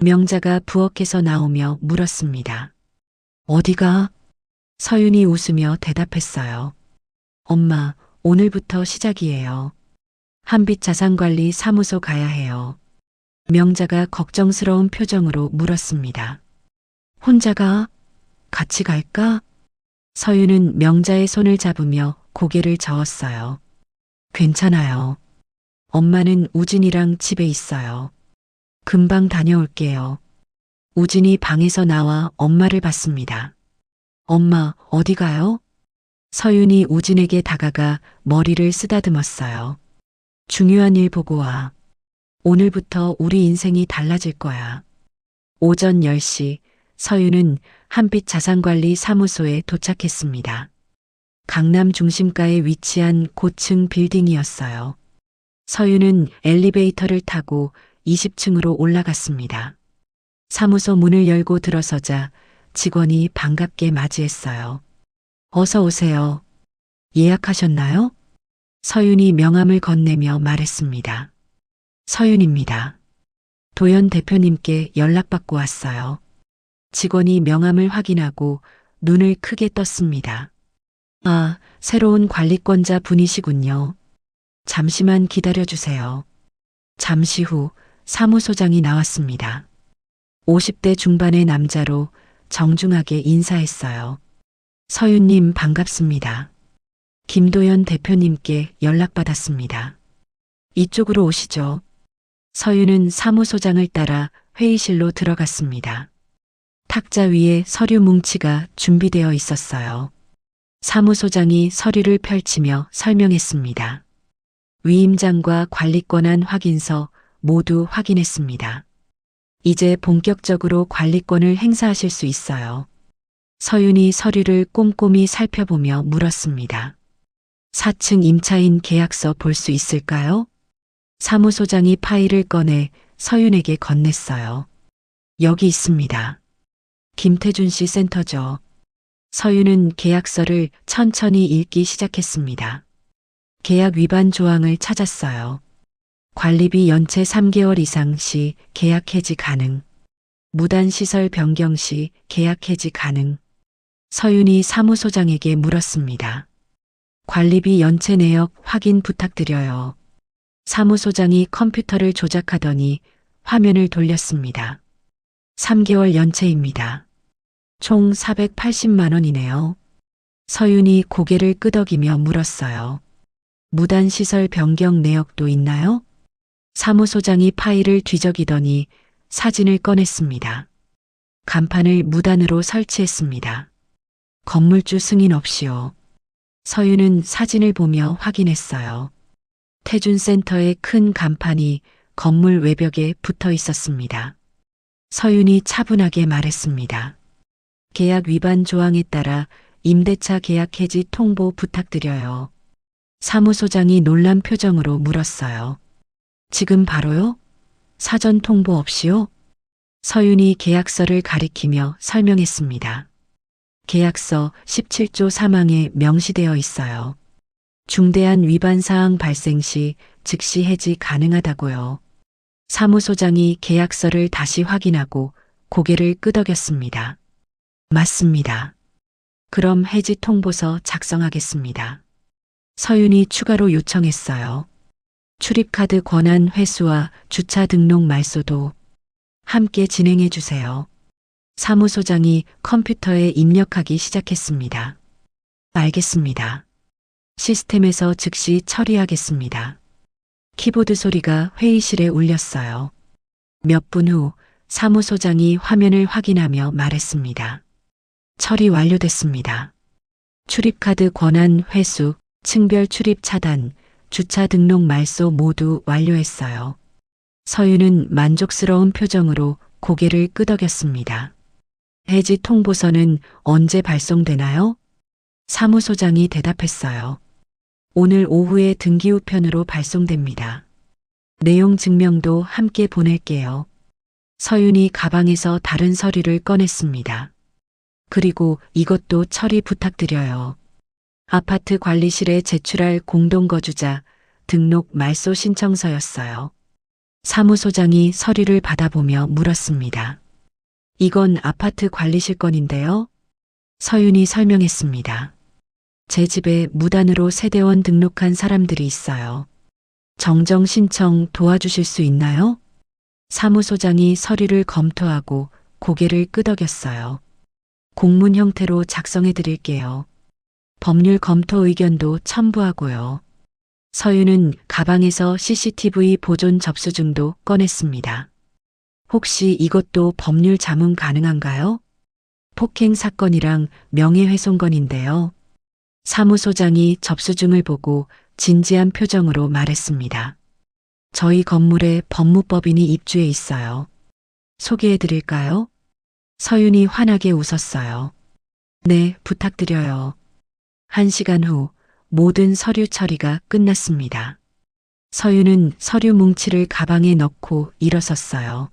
명자가 부엌에서 나오며 물었습니다. 어디가? 서윤이 웃으며 대답했어요. 엄마, 오늘부터 시작이에요. 한빛자산관리 사무소 가야 해요. 명자가 걱정스러운 표정으로 물었습니다. 혼자가? 같이 갈까? 서윤은 명자의 손을 잡으며 고개를 저었어요. 괜찮아요. 엄마는 우진이랑 집에 있어요. 금방 다녀올게요. 우진이 방에서 나와 엄마를 봤습니다. 엄마, 어디 가요? 서윤이 우진에게 다가가 머리를 쓰다듬었어요. 중요한 일 보고 와. 오늘부터 우리 인생이 달라질 거야. 오전 10시 서윤은 한빛자산관리 사무소에 도착했습니다. 강남 중심가에 위치한 고층 빌딩이었어요. 서윤은 엘리베이터를 타고 20층으로 올라갔습니다. 사무소 문을 열고 들어서자 직원이 반갑게 맞이했어요. 어서 오세요. 예약하셨나요? 서윤이 명함을 건네며 말했습니다. 서윤입니다. 도연 대표님께 연락받고 왔어요. 직원이 명함을 확인하고 눈을 크게 떴습니다. 아, 새로운 관리권자 분이시군요. 잠시만 기다려주세요. 잠시 후 사무소장이 나왔습니다. 50대 중반의 남자로 정중하게 인사했어요. 서윤님 반갑습니다. 김도연 대표님께 연락받았습니다. 이쪽으로 오시죠. 서윤은 사무소장을 따라 회의실로 들어갔습니다. 탁자 위에 서류 뭉치가 준비되어 있었어요. 사무소장이 서류를 펼치며 설명했습니다. 위임장과 관리권한 확인서 모두 확인했습니다. 이제 본격적으로 관리권을 행사하실 수 있어요. 서윤이 서류를 꼼꼼히 살펴보며 물었습니다. 4층 임차인 계약서 볼 수 있을까요? 사무소장이 파일을 꺼내 서윤에게 건넸어요. 여기 있습니다. 김태준 씨 센터죠. 서윤은 계약서를 천천히 읽기 시작했습니다. 계약 위반 조항을 찾았어요. 관리비 연체 3개월 이상 시 계약 해지 가능. 무단 시설 변경 시 계약 해지 가능. 서윤이 사무소장에게 물었습니다. 관리비 연체 내역 확인 부탁드려요. 사무소장이 컴퓨터를 조작하더니 화면을 돌렸습니다. 3개월 연체입니다. 총 480만 원이네요. 서윤이 고개를 끄덕이며 물었어요. 무단 시설 변경 내역도 있나요? 사무소장이 파일을 뒤적이더니 사진을 꺼냈습니다. 간판을 무단으로 설치했습니다. 건물주 승인 없이요. 서윤은 사진을 보며 확인했어요. 태준 센터의 큰 간판이 건물 외벽에 붙어 있었습니다. 서윤이 차분하게 말했습니다. 계약 위반 조항에 따라 임대차 계약 해지 통보 부탁드려요. 사무소장이 놀란 표정으로 물었어요. 지금 바로요? 사전 통보 없이요? 서윤이 계약서를 가리키며 설명했습니다. 계약서 17조 3항에 명시되어 있어요. 중대한 위반 사항 발생 시 즉시 해지 가능하다고요. 사무소장이 계약서를 다시 확인하고 고개를 끄덕였습니다. 맞습니다. 그럼 해지 통보서 작성하겠습니다. 서윤이 추가로 요청했어요. 출입카드 권한 회수와 주차 등록 말소도 함께 진행해 주세요. 사무소장이 컴퓨터에 입력하기 시작했습니다. 알겠습니다. 시스템에서 즉시 처리하겠습니다. 키보드 소리가 회의실에 울렸어요. 몇 분 후 사무소장이 화면을 확인하며 말했습니다. 처리 완료됐습니다. 출입카드 권한 회수, 층별 출입 차단, 주차 등록 말소 모두 완료했어요. 서윤은 만족스러운 표정으로 고개를 끄덕였습니다. 해지 통보서는 언제 발송되나요? 사무소장이 대답했어요. 오늘 오후에 등기 우편으로 발송됩니다. 내용 증명도 함께 보낼게요. 서윤이 가방에서 다른 서류를 꺼냈습니다. 그리고 이것도 처리 부탁드려요. 아파트 관리실에 제출할 공동거주자 등록 말소 신청서였어요. 사무소장이 서류를 받아보며 물었습니다. 이건 아파트 관리실 건인데요. 서윤이 설명했습니다. 제 집에 무단으로 세대원 등록한 사람들이 있어요. 정정 신청 도와주실 수 있나요? 사무소장이 서류를 검토하고 고개를 끄덕였어요. 공문 형태로 작성해 드릴게요. 법률 검토 의견도 첨부하고요. 서윤은 가방에서 CCTV 보존 접수증도 꺼냈습니다. 혹시 이것도 법률 자문 가능한가요? 폭행 사건이랑 명예훼손 건인데요. 사무소장이 접수증을 보고 진지한 표정으로 말했습니다. 저희 건물에 법무법인이 입주해 있어요. 소개해 드릴까요? 서윤이 환하게 웃었어요. 네, 부탁드려요. 1시간 후 모든 서류 처리가 끝났습니다. 서윤은 서류 뭉치를 가방에 넣고 일어섰어요.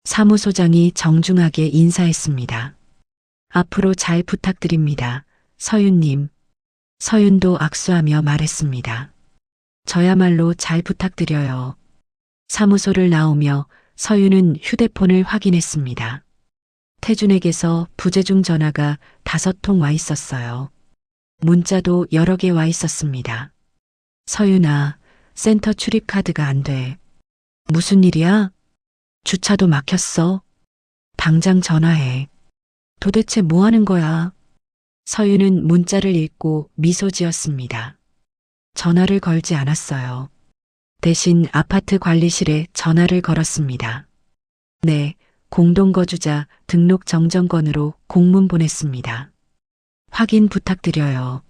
사무소장이 정중하게 인사했습니다. 앞으로 잘 부탁드립니다. 서윤님. 서윤도 악수하며 말했습니다. 저야말로 잘 부탁드려요. 사무소를 나오며 서윤은 휴대폰을 확인했습니다. 태준에게서 부재중 전화가 5통 와 있었어요. 문자도 여러 개 와 있었습니다. 서윤아, 센터 출입 카드가 안 돼. 무슨 일이야? 주차도 막혔어. 당장 전화해. 도대체 뭐 하는 거야? 서윤은 문자를 읽고 미소 지었습니다. 전화를 걸지 않았어요. 대신 아파트 관리실에 전화를 걸었습니다. 네, 공동거주자 등록 정정건으로 공문 보냈습니다. 확인 부탁드려요.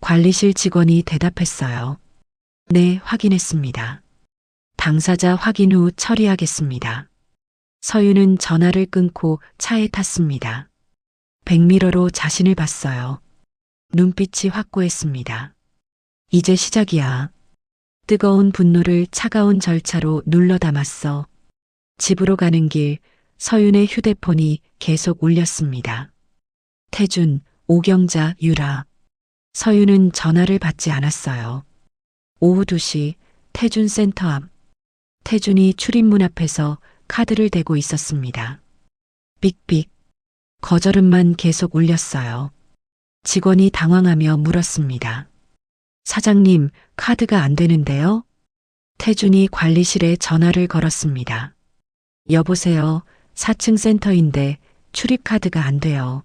관리실 직원이 대답했어요. 네, 확인했습니다. 당사자 확인 후 처리하겠습니다. 서윤은 전화를 끊고 차에 탔습니다. 백미러로 자신을 봤어요. 눈빛이 확고했습니다. 이제 시작이야. 뜨거운 분노를 차가운 절차로 눌러 담았어. 집으로 가는 길 서윤의 휴대폰이 계속 울렸습니다. 태준, 오경자, 유라. 서윤은 전화를 받지 않았어요. 오후 2시 태준 센터 앞. 태준이 출입문 앞에서 카드를 대고 있었습니다. 삑삑. 거절음만 계속 울렸어요. 직원이 당황하며 물었습니다. 사장님, 카드가 안 되는데요? 태준이 관리실에 전화를 걸었습니다. 여보세요. 4층 센터인데 출입카드가 안 돼요.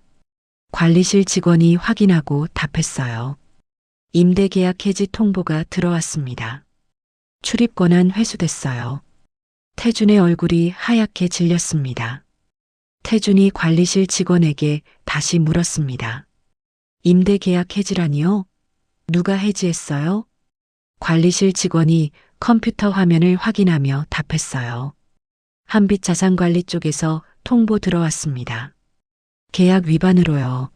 관리실 직원이 확인하고 답했어요. 임대계약 해지 통보가 들어왔습니다. 출입 권한 회수됐어요. 태준의 얼굴이 하얗게 질렸습니다. 태준이 관리실 직원에게 다시 물었습니다. 임대계약 해지라니요? 누가 해지했어요? 관리실 직원이 컴퓨터 화면을 확인하며 답했어요. 한빛자산관리 쪽에서 통보 들어왔습니다. 계약 위반으로요.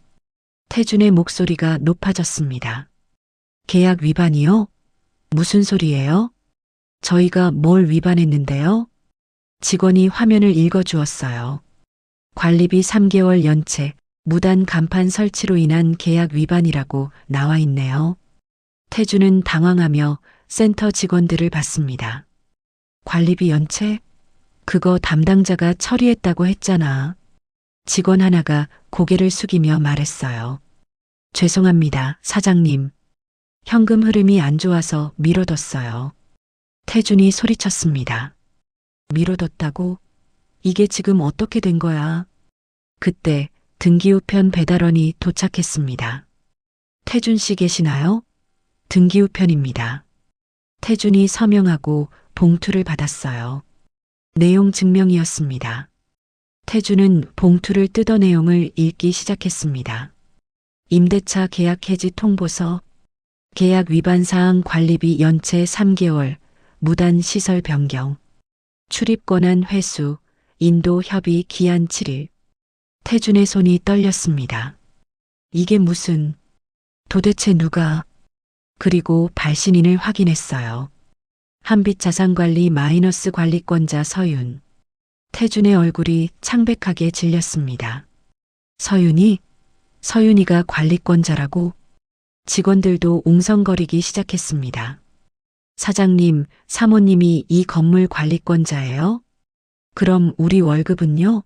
태준의 목소리가 높아졌습니다. 계약 위반이요? 무슨 소리예요? 저희가 뭘 위반했는데요? 직원이 화면을 읽어주었어요. 관리비 3개월 연체, 무단 간판 설치로 인한 계약 위반이라고 나와 있네요. 태준은 당황하며 센터 직원들을 봤습니다. 관리비 연체? 그거 담당자가 처리했다고 했잖아. 직원 하나가 고개를 숙이며 말했어요. 죄송합니다, 사장님. 현금 흐름이 안 좋아서 미뤄뒀어요. 태준이 소리쳤습니다. 미뤄뒀다고? 이게 지금 어떻게 된 거야? 그때 등기우편 배달원이 도착했습니다. 태준 씨 계시나요? 등기우편입니다. 태준이 서명하고 봉투를 받았어요. 내용 증명이었습니다. 태준은 봉투를 뜯어 내용을 읽기 시작했습니다. 임대차 계약 해지 통보서, 계약 위반 사항 관리비 연체 3개월, 무단 시설 변경, 출입 권한 회수, 인도 협의 기한 7일. 태준의 손이 떨렸습니다. 이게 무슨, 도대체 누가, 그리고 발신인을 확인했어요. 한빛자산관리 마이너스 관리권자 서윤. 태준의 얼굴이 창백하게 질렸습니다. 서윤이? 서윤이가 관리권자라고? 직원들도 웅성거리기 시작했습니다. 사장님, 사모님이 이 건물 관리권자예요? 그럼 우리 월급은요?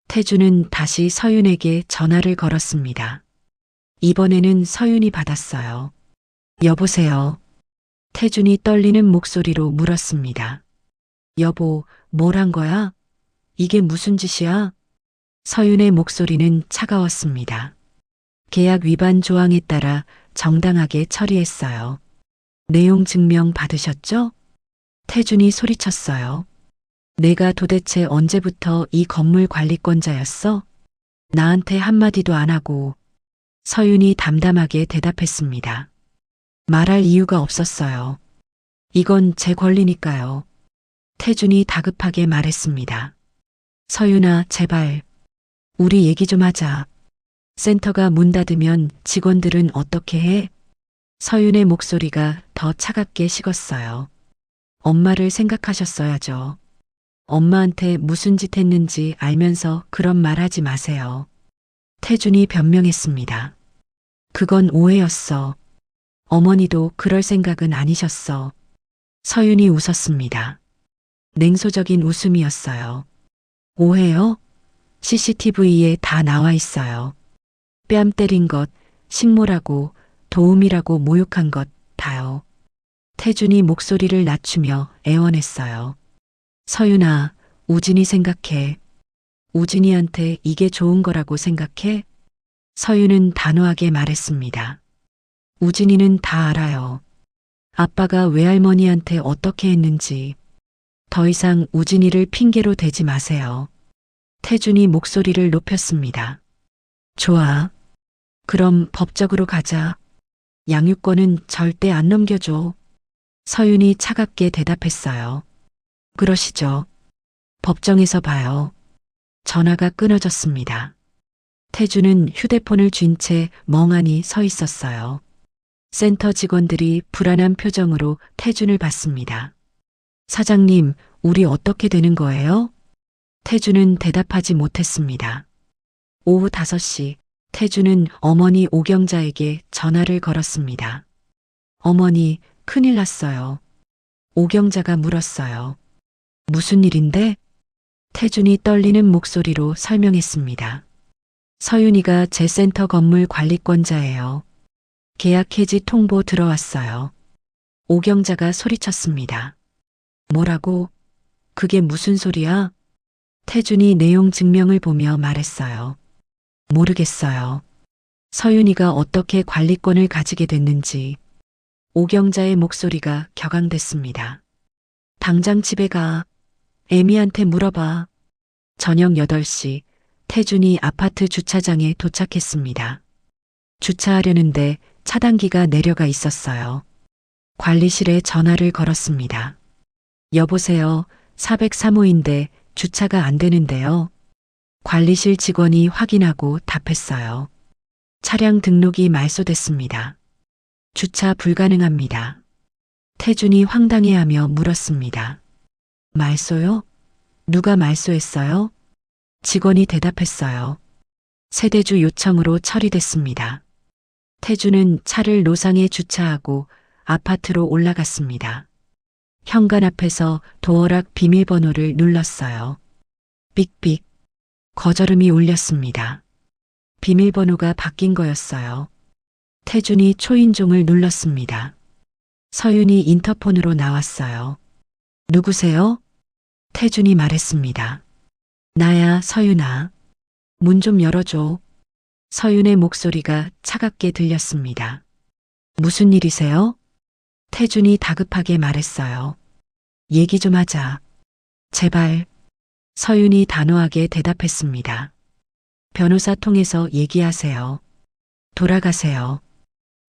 태준은 다시 서윤에게 전화를 걸었습니다. 이번에는 서윤이 받았어요. 여보세요. 태준이 떨리는 목소리로 물었습니다. 여보, 뭘 한 거야? 이게 무슨 짓이야? 서윤의 목소리는 차가웠습니다. 계약 위반 조항에 따라 정당하게 처리했어요. 내용 증명 받으셨죠? 태준이 소리쳤어요. 내가 도대체 언제부터 이 건물 관리권자였어? 나한테 한마디도 안 하고. 서윤이 담담하게 대답했습니다. 말할 이유가 없었어요. 이건 제 권리니까요. 태준이 다급하게 말했습니다. 서윤아, 제발. 우리 얘기 좀 하자. 센터가 문 닫으면 직원들은 어떻게 해? 서윤의 목소리가 더 차갑게 식었어요. 엄마를 생각하셨어야죠. 엄마한테 무슨 짓 했는지 알면서 그런 말 하지 마세요. 태준이 변명했습니다. 그건 오해였어. 어머니도 그럴 생각은 아니셨어. 서윤이 웃었습니다. 냉소적인 웃음이었어요. 오해요? CCTV에 다 나와 있어요. 뺨 때린 것, 식모라고, 도움이라고 모욕한 것 다요. 태준이 목소리를 낮추며 애원했어요. 서윤아, 우진이 생각해. 우진이한테 이게 좋은 거라고 생각해? 서윤은 단호하게 말했습니다. 우진이는 다 알아요. 아빠가 외할머니한테 어떻게 했는지. 더 이상 우진이를 핑계로 대지 마세요. 태준이 목소리를 높였습니다. 좋아. 그럼 법적으로 가자. 양육권은 절대 안 넘겨줘. 서윤이 차갑게 대답했어요. 그러시죠. 법정에서 봐요. 전화가 끊어졌습니다. 태준은 휴대폰을 쥔 채 멍하니 서 있었어요. 센터 직원들이 불안한 표정으로 태준을 봤습니다. 사장님, 우리 어떻게 되는 거예요? 태준은 대답하지 못했습니다. 오후 5시, 태준은 어머니 오경자에게 전화를 걸었습니다. 어머니, 큰일 났어요. 오경자가 물었어요. 무슨 일인데? 태준이 떨리는 목소리로 설명했습니다. 서윤이가 제 센터 건물 관리권자예요. 계약 해지 통보 들어왔어요. 오경자가 소리쳤습니다. 뭐라고? 그게 무슨 소리야? 태준이 내용 증명을 보며 말했어요. 모르겠어요. 서윤이가 어떻게 관리권을 가지게 됐는지. 오경자의 목소리가 격앙됐습니다. 당장 집에 가. 애미한테 물어봐. 저녁 8시 태준이 아파트 주차장에 도착했습니다. 주차하려는데 차단기가 내려가 있었어요. 관리실에 전화를 걸었습니다. 여보세요. 403호인데 주차가 안 되는데요. 관리실 직원이 확인하고 답했어요. 차량 등록이 말소됐습니다. 주차 불가능합니다. 태준이 황당해하며 물었습니다. 말소요? 누가 말소했어요? 직원이 대답했어요. 세대주 요청으로 처리됐습니다. 태준은 차를 노상에 주차하고 아파트로 올라갔습니다. 현관 앞에서 도어락 비밀번호를 눌렀어요. 삑삑. 거절음이 울렸습니다. 비밀번호가 바뀐 거였어요. 태준이 초인종을 눌렀습니다. 서윤이 인터폰으로 나왔어요. 누구세요? 태준이 말했습니다. 나야, 서윤아. 문 좀 열어줘. 서윤의 목소리가 차갑게 들렸습니다. 무슨 일이세요? 태준이 다급하게 말했어요. 얘기 좀 하자. 제발. 서윤이 단호하게 대답했습니다. 변호사 통해서 얘기하세요. 돌아가세요.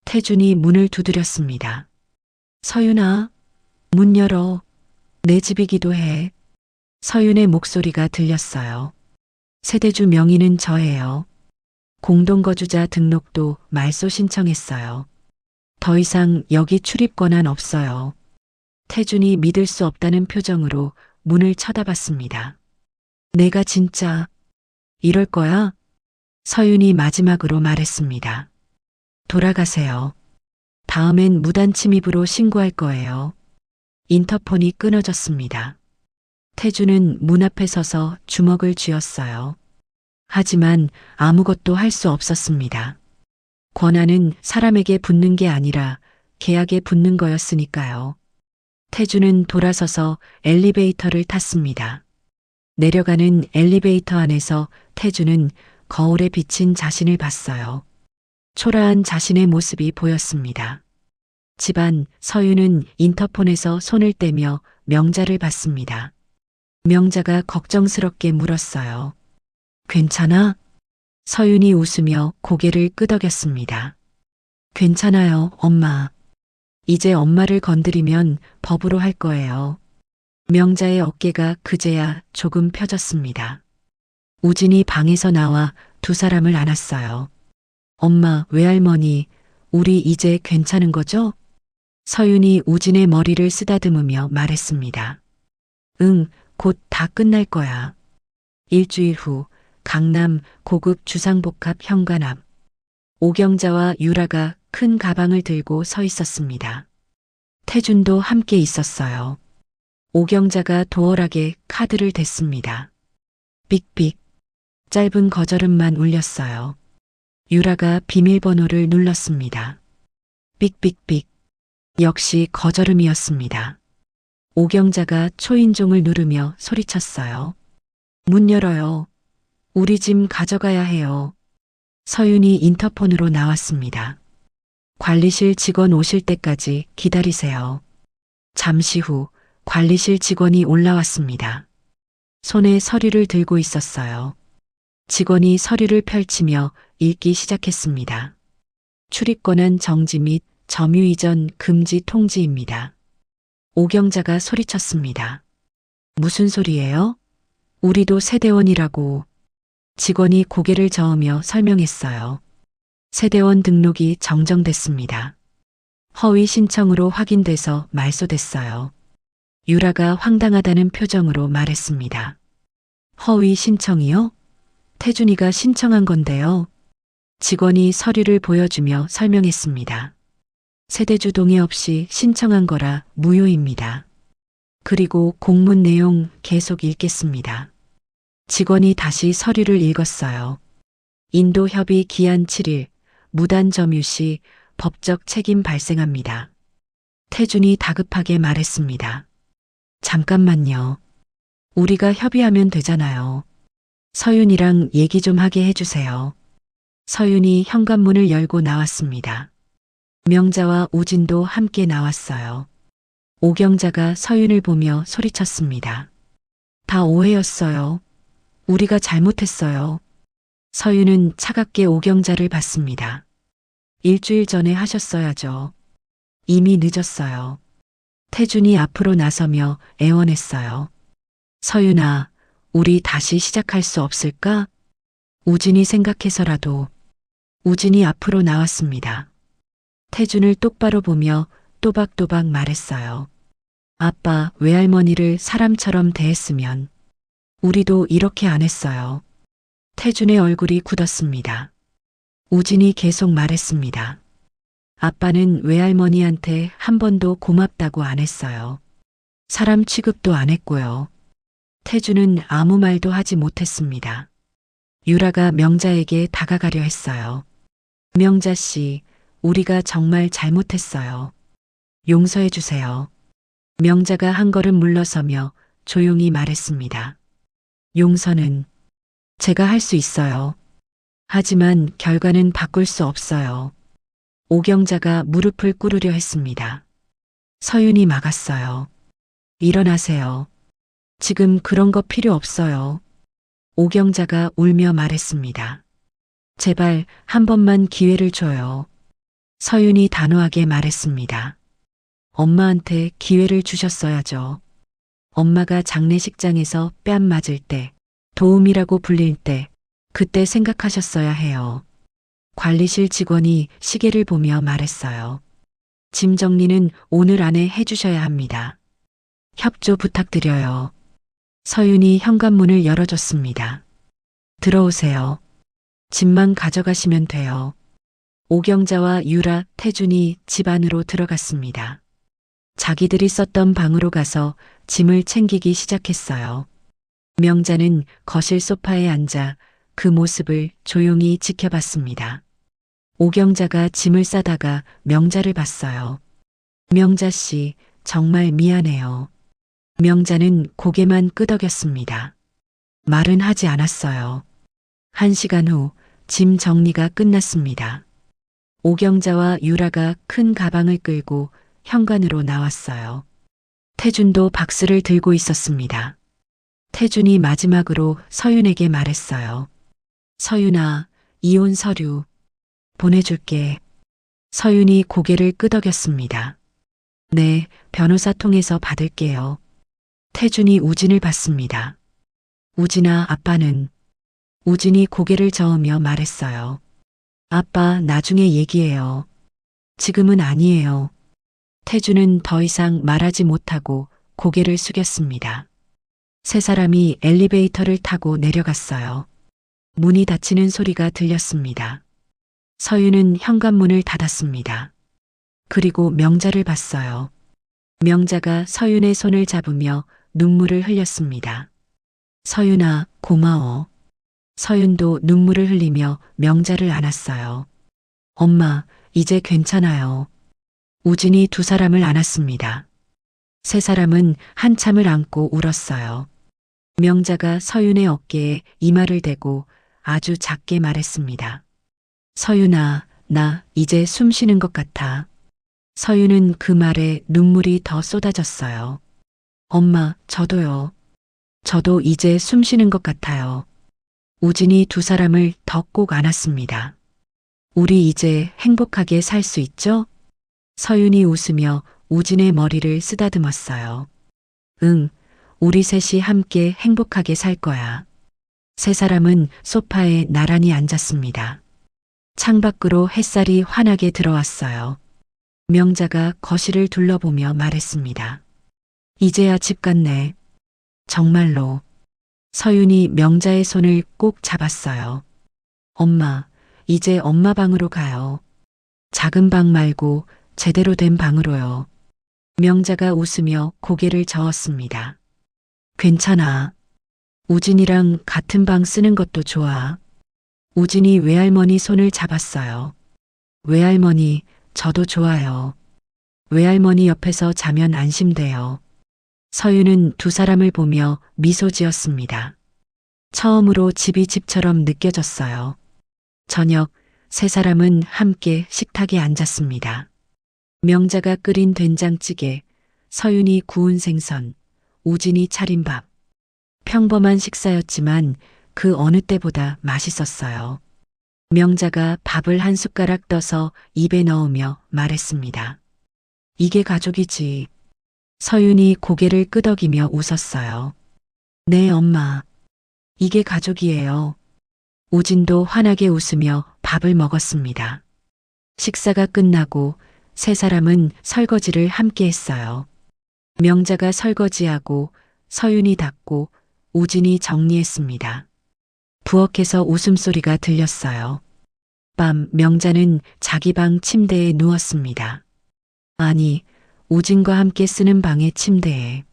태준이 문을 두드렸습니다. 서윤아, 문 열어. 내 집이기도 해. 서윤의 목소리가 들렸어요. 세대주 명의는 저예요. 공동거주자 등록도 말소 신청했어요. 더 이상 여기 출입 권한 없어요. 태준이 믿을 수 없다는 표정으로 문을 쳐다봤습니다. 내가 진짜 이럴 거야? 서윤이 마지막으로 말했습니다. 돌아가세요. 다음엔 무단 침입으로 신고할 거예요. 인터폰이 끊어졌습니다. 태준은 문 앞에 서서 주먹을 쥐었어요. 하지만 아무것도 할 수 없었습니다. 권한은 사람에게 붙는 게 아니라 계약에 붙는 거였으니까요. 태준은 돌아서서 엘리베이터를 탔습니다. 내려가는 엘리베이터 안에서 태준은 거울에 비친 자신을 봤어요. 초라한 자신의 모습이 보였습니다. 집안 서윤은 인터폰에서 손을 떼며 명자를 봤습니다. 명자가 걱정스럽게 물었어요. 괜찮아? 서윤이 웃으며 고개를 끄덕였습니다. 괜찮아요, 엄마. 이제 엄마를 건드리면 법으로 할 거예요. 명자의 어깨가 그제야 조금 펴졌습니다. 우진이 방에서 나와 두 사람을 안았어요. 엄마, 외할머니, 우리 이제 괜찮은 거죠? 서윤이 우진의 머리를 쓰다듬으며 말했습니다. 응, 곧 다 끝날 거야. 일주일 후 강남 고급 주상복합 현관 앞. 오경자와 유라가 큰 가방을 들고 서 있었습니다. 태준도 함께 있었어요. 오경자가 도어락에 카드를 댔습니다. 삑삑. 짧은 거절음만 울렸어요. 유라가 비밀번호를 눌렀습니다. 삑삑삑. 역시 거절음이었습니다. 오경자가 초인종을 누르며 소리쳤어요. 문 열어요. 우리 짐 가져가야 해요. 서윤이 인터폰으로 나왔습니다. 관리실 직원 오실 때까지 기다리세요. 잠시 후 관리실 직원이 올라왔습니다. 손에 서류를 들고 있었어요. 직원이 서류를 펼치며 읽기 시작했습니다. 출입권한 정지 및 점유 이전 금지 통지입니다. 오경자가 소리쳤습니다. 무슨 소리예요? 우리도 세대원이라고. 직원이 고개를 저으며 설명했어요. 세대원 등록이 정정됐습니다. 허위 신청으로 확인돼서 말소됐어요. 유라가 황당하다는 표정으로 말했습니다. 허위 신청이요? 태준이가 신청한 건데요. 직원이 서류를 보여주며 설명했습니다. 세대주 동의 없이 신청한 거라 무효입니다. 그리고 공문 내용 계속 읽겠습니다. 직원이 다시 서류를 읽었어요. 인도협의 기한 7일, 무단 점유 시 법적 책임 발생합니다. 태준이 다급하게 말했습니다. 잠깐만요. 우리가 협의하면 되잖아요. 서윤이랑 얘기 좀 하게 해주세요. 서윤이 현관문을 열고 나왔습니다. 명자와 우진도 함께 나왔어요. 오경자가 서윤을 보며 소리쳤습니다. 다 오해였어요. 우리가 잘못했어요. 서윤은 차갑게 오경자를 봤습니다. 일주일 전에 하셨어야죠. 이미 늦었어요. 태준이 앞으로 나서며 애원했어요. 서윤아, 우리 다시 시작할 수 없을까? 우진이 생각해서라도. 우진이 앞으로 나왔습니다. 태준을 똑바로 보며 또박또박 말했어요. 아빠, 외할머니를 사람처럼 대했으면 우리도 이렇게 안 했어요. 태준의 얼굴이 굳었습니다. 우진이 계속 말했습니다. 아빠는 외할머니한테 한 번도 고맙다고 안 했어요. 사람 취급도 안 했고요. 태준은 아무 말도 하지 못했습니다. 유라가 명자에게 다가가려 했어요. 명자 씨, 우리가 정말 잘못했어요. 용서해 주세요. 명자가 한 걸음 물러서며 조용히 말했습니다. 용서는 제가 할 수 있어요. 하지만 결과는 바꿀 수 없어요. 오경자가 무릎을 꿇으려 했습니다. 서윤이 막았어요. 일어나세요. 지금 그런 거 필요 없어요. 오경자가 울며 말했습니다. 제발 한 번만 기회를 줘요. 서윤이 단호하게 말했습니다. 엄마한테 기회를 주셨어야죠. 엄마가 장례식장에서 뺨 맞을 때, 도움이라고 불릴 때, 그때 생각하셨어야 해요. 관리실 직원이 시계를 보며 말했어요. 짐 정리는 오늘 안에 해주셔야 합니다. 협조 부탁드려요. 서윤이 현관문을 열어줬습니다. 들어오세요. 짐만 가져가시면 돼요. 오경자와 유라, 태준이 집 안으로 들어갔습니다. 자기들이 썼던 방으로 가서 짐을 챙기기 시작했어요. 명자는 거실 소파에 앉아 그 모습을 조용히 지켜봤습니다. 오경자가 짐을 싸다가 명자를 봤어요. 명자 씨, 정말 미안해요. 명자는 고개만 끄덕였습니다. 말은 하지 않았어요. 1시간 후 짐 정리가 끝났습니다. 오경자와 유라가 큰 가방을 끌고 현관으로 나왔어요. 태준도 박스를 들고 있었습니다. 태준이 마지막으로 서윤에게 말했어요. 서윤아, 이혼 서류 보내줄게. 서윤이 고개를 끄덕였습니다. 네, 변호사 통해서 받을게요. 태준이 우진을 봤습니다. 우진아, 아빠는? 우진이 고개를 저으며 말했어요. 아빠, 나중에 얘기해요. 지금은 아니에요. 태준은 더 이상 말하지 못하고 고개를 숙였습니다. 세 사람이 엘리베이터를 타고 내려갔어요. 문이 닫히는 소리가 들렸습니다. 서윤은 현관문을 닫았습니다. 그리고 명자를 봤어요. 명자가 서윤의 손을 잡으며 눈물을 흘렸습니다. 서윤아, 고마워. 서윤도 눈물을 흘리며 명자를 안았어요. 엄마, 이제 괜찮아요. 우진이 두 사람을 안았습니다. 세 사람은 한참을 안고 울었어요. 명자가 서윤의 어깨에 이마를 대고 아주 작게 말했습니다. 서윤아, 나 이제 숨 쉬는 것 같아. 서윤은 그 말에 눈물이 더 쏟아졌어요. 엄마, 저도요. 저도 이제 숨 쉬는 것 같아요. 우진이 두 사람을 더 꼭 안았습니다. 우리 이제 행복하게 살 수 있죠? 서윤이 웃으며 우진의 머리를 쓰다듬었어요. 응, 우리 셋이 함께 행복하게 살 거야. 세 사람은 소파에 나란히 앉았습니다. 창밖으로 햇살이 환하게 들어왔어요. 명자가 거실을 둘러보며 말했습니다. 이제야 집 같네. 정말로. 서윤이 명자의 손을 꼭 잡았어요. 엄마, 이제 엄마 방으로 가요. 작은 방 말고 제대로 된 방으로요. 명자가 웃으며 고개를 저었습니다. 괜찮아. 우진이랑 같은 방 쓰는 것도 좋아. 우진이 외할머니 손을 잡았어요. 외할머니, 저도 좋아요. 외할머니 옆에서 자면 안심돼요. 서윤은 두 사람을 보며 미소 지었습니다. 처음으로 집이 집처럼 느껴졌어요. 저녁, 세 사람은 함께 식탁에 앉았습니다. 명자가 끓인 된장찌개, 서윤이 구운 생선, 우진이 차린 밥. 평범한 식사였지만 그 어느 때보다 맛있었어요. 명자가 밥을 한 숟가락 떠서 입에 넣으며 말했습니다. 이게 가족이지. 서윤이 고개를 끄덕이며 웃었어요. 네, 엄마. 이게 가족이에요. 우진도 환하게 웃으며 밥을 먹었습니다. 식사가 끝나고 세 사람은 설거지를 함께 했어요. 명자가 설거지하고 서윤이 닦고 우진이 정리했습니다. 부엌에서 웃음소리가 들렸어요. 밤 명자는 자기 방 침대에 누웠습니다. 아니, 우진과 함께 쓰는 방의 침대에.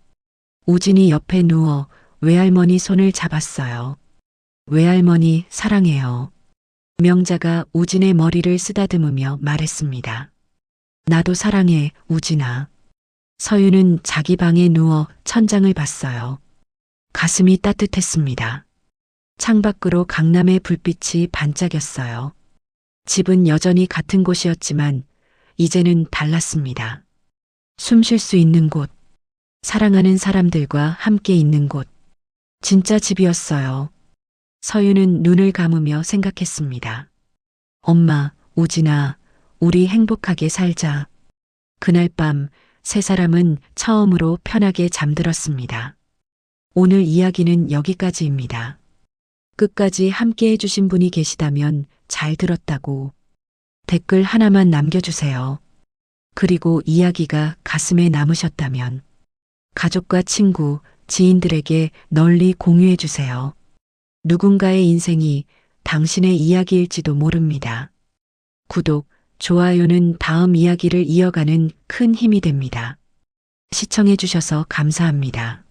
우진이 옆에 누워 외할머니 손을 잡았어요. 외할머니 사랑해요. 명자가 우진의 머리를 쓰다듬으며 말했습니다. 나도 사랑해, 우진아. 서윤은 자기 방에 누워 천장을 봤어요. 가슴이 따뜻했습니다. 창밖으로 강남의 불빛이 반짝였어요. 집은 여전히 같은 곳이었지만 이제는 달랐습니다. 숨 쉴 수 있는 곳, 사랑하는 사람들과 함께 있는 곳. 진짜 집이었어요. 서윤은 눈을 감으며 생각했습니다. 엄마, 우진아, 우리 행복하게 살자. 그날 밤 세 사람은 처음으로 편하게 잠들었습니다. 오늘 이야기는 여기까지입니다. 끝까지 함께 해주신 분이 계시다면 잘 들었다고 댓글 하나만 남겨주세요. 그리고 이야기가 가슴에 남으셨다면 가족과 친구, 지인들에게 널리 공유해주세요. 누군가의 인생이 당신의 이야기일지도 모릅니다. 구독, 좋아요는 다음 이야기를 이어가는 큰 힘이 됩니다. 시청해주셔서 감사합니다.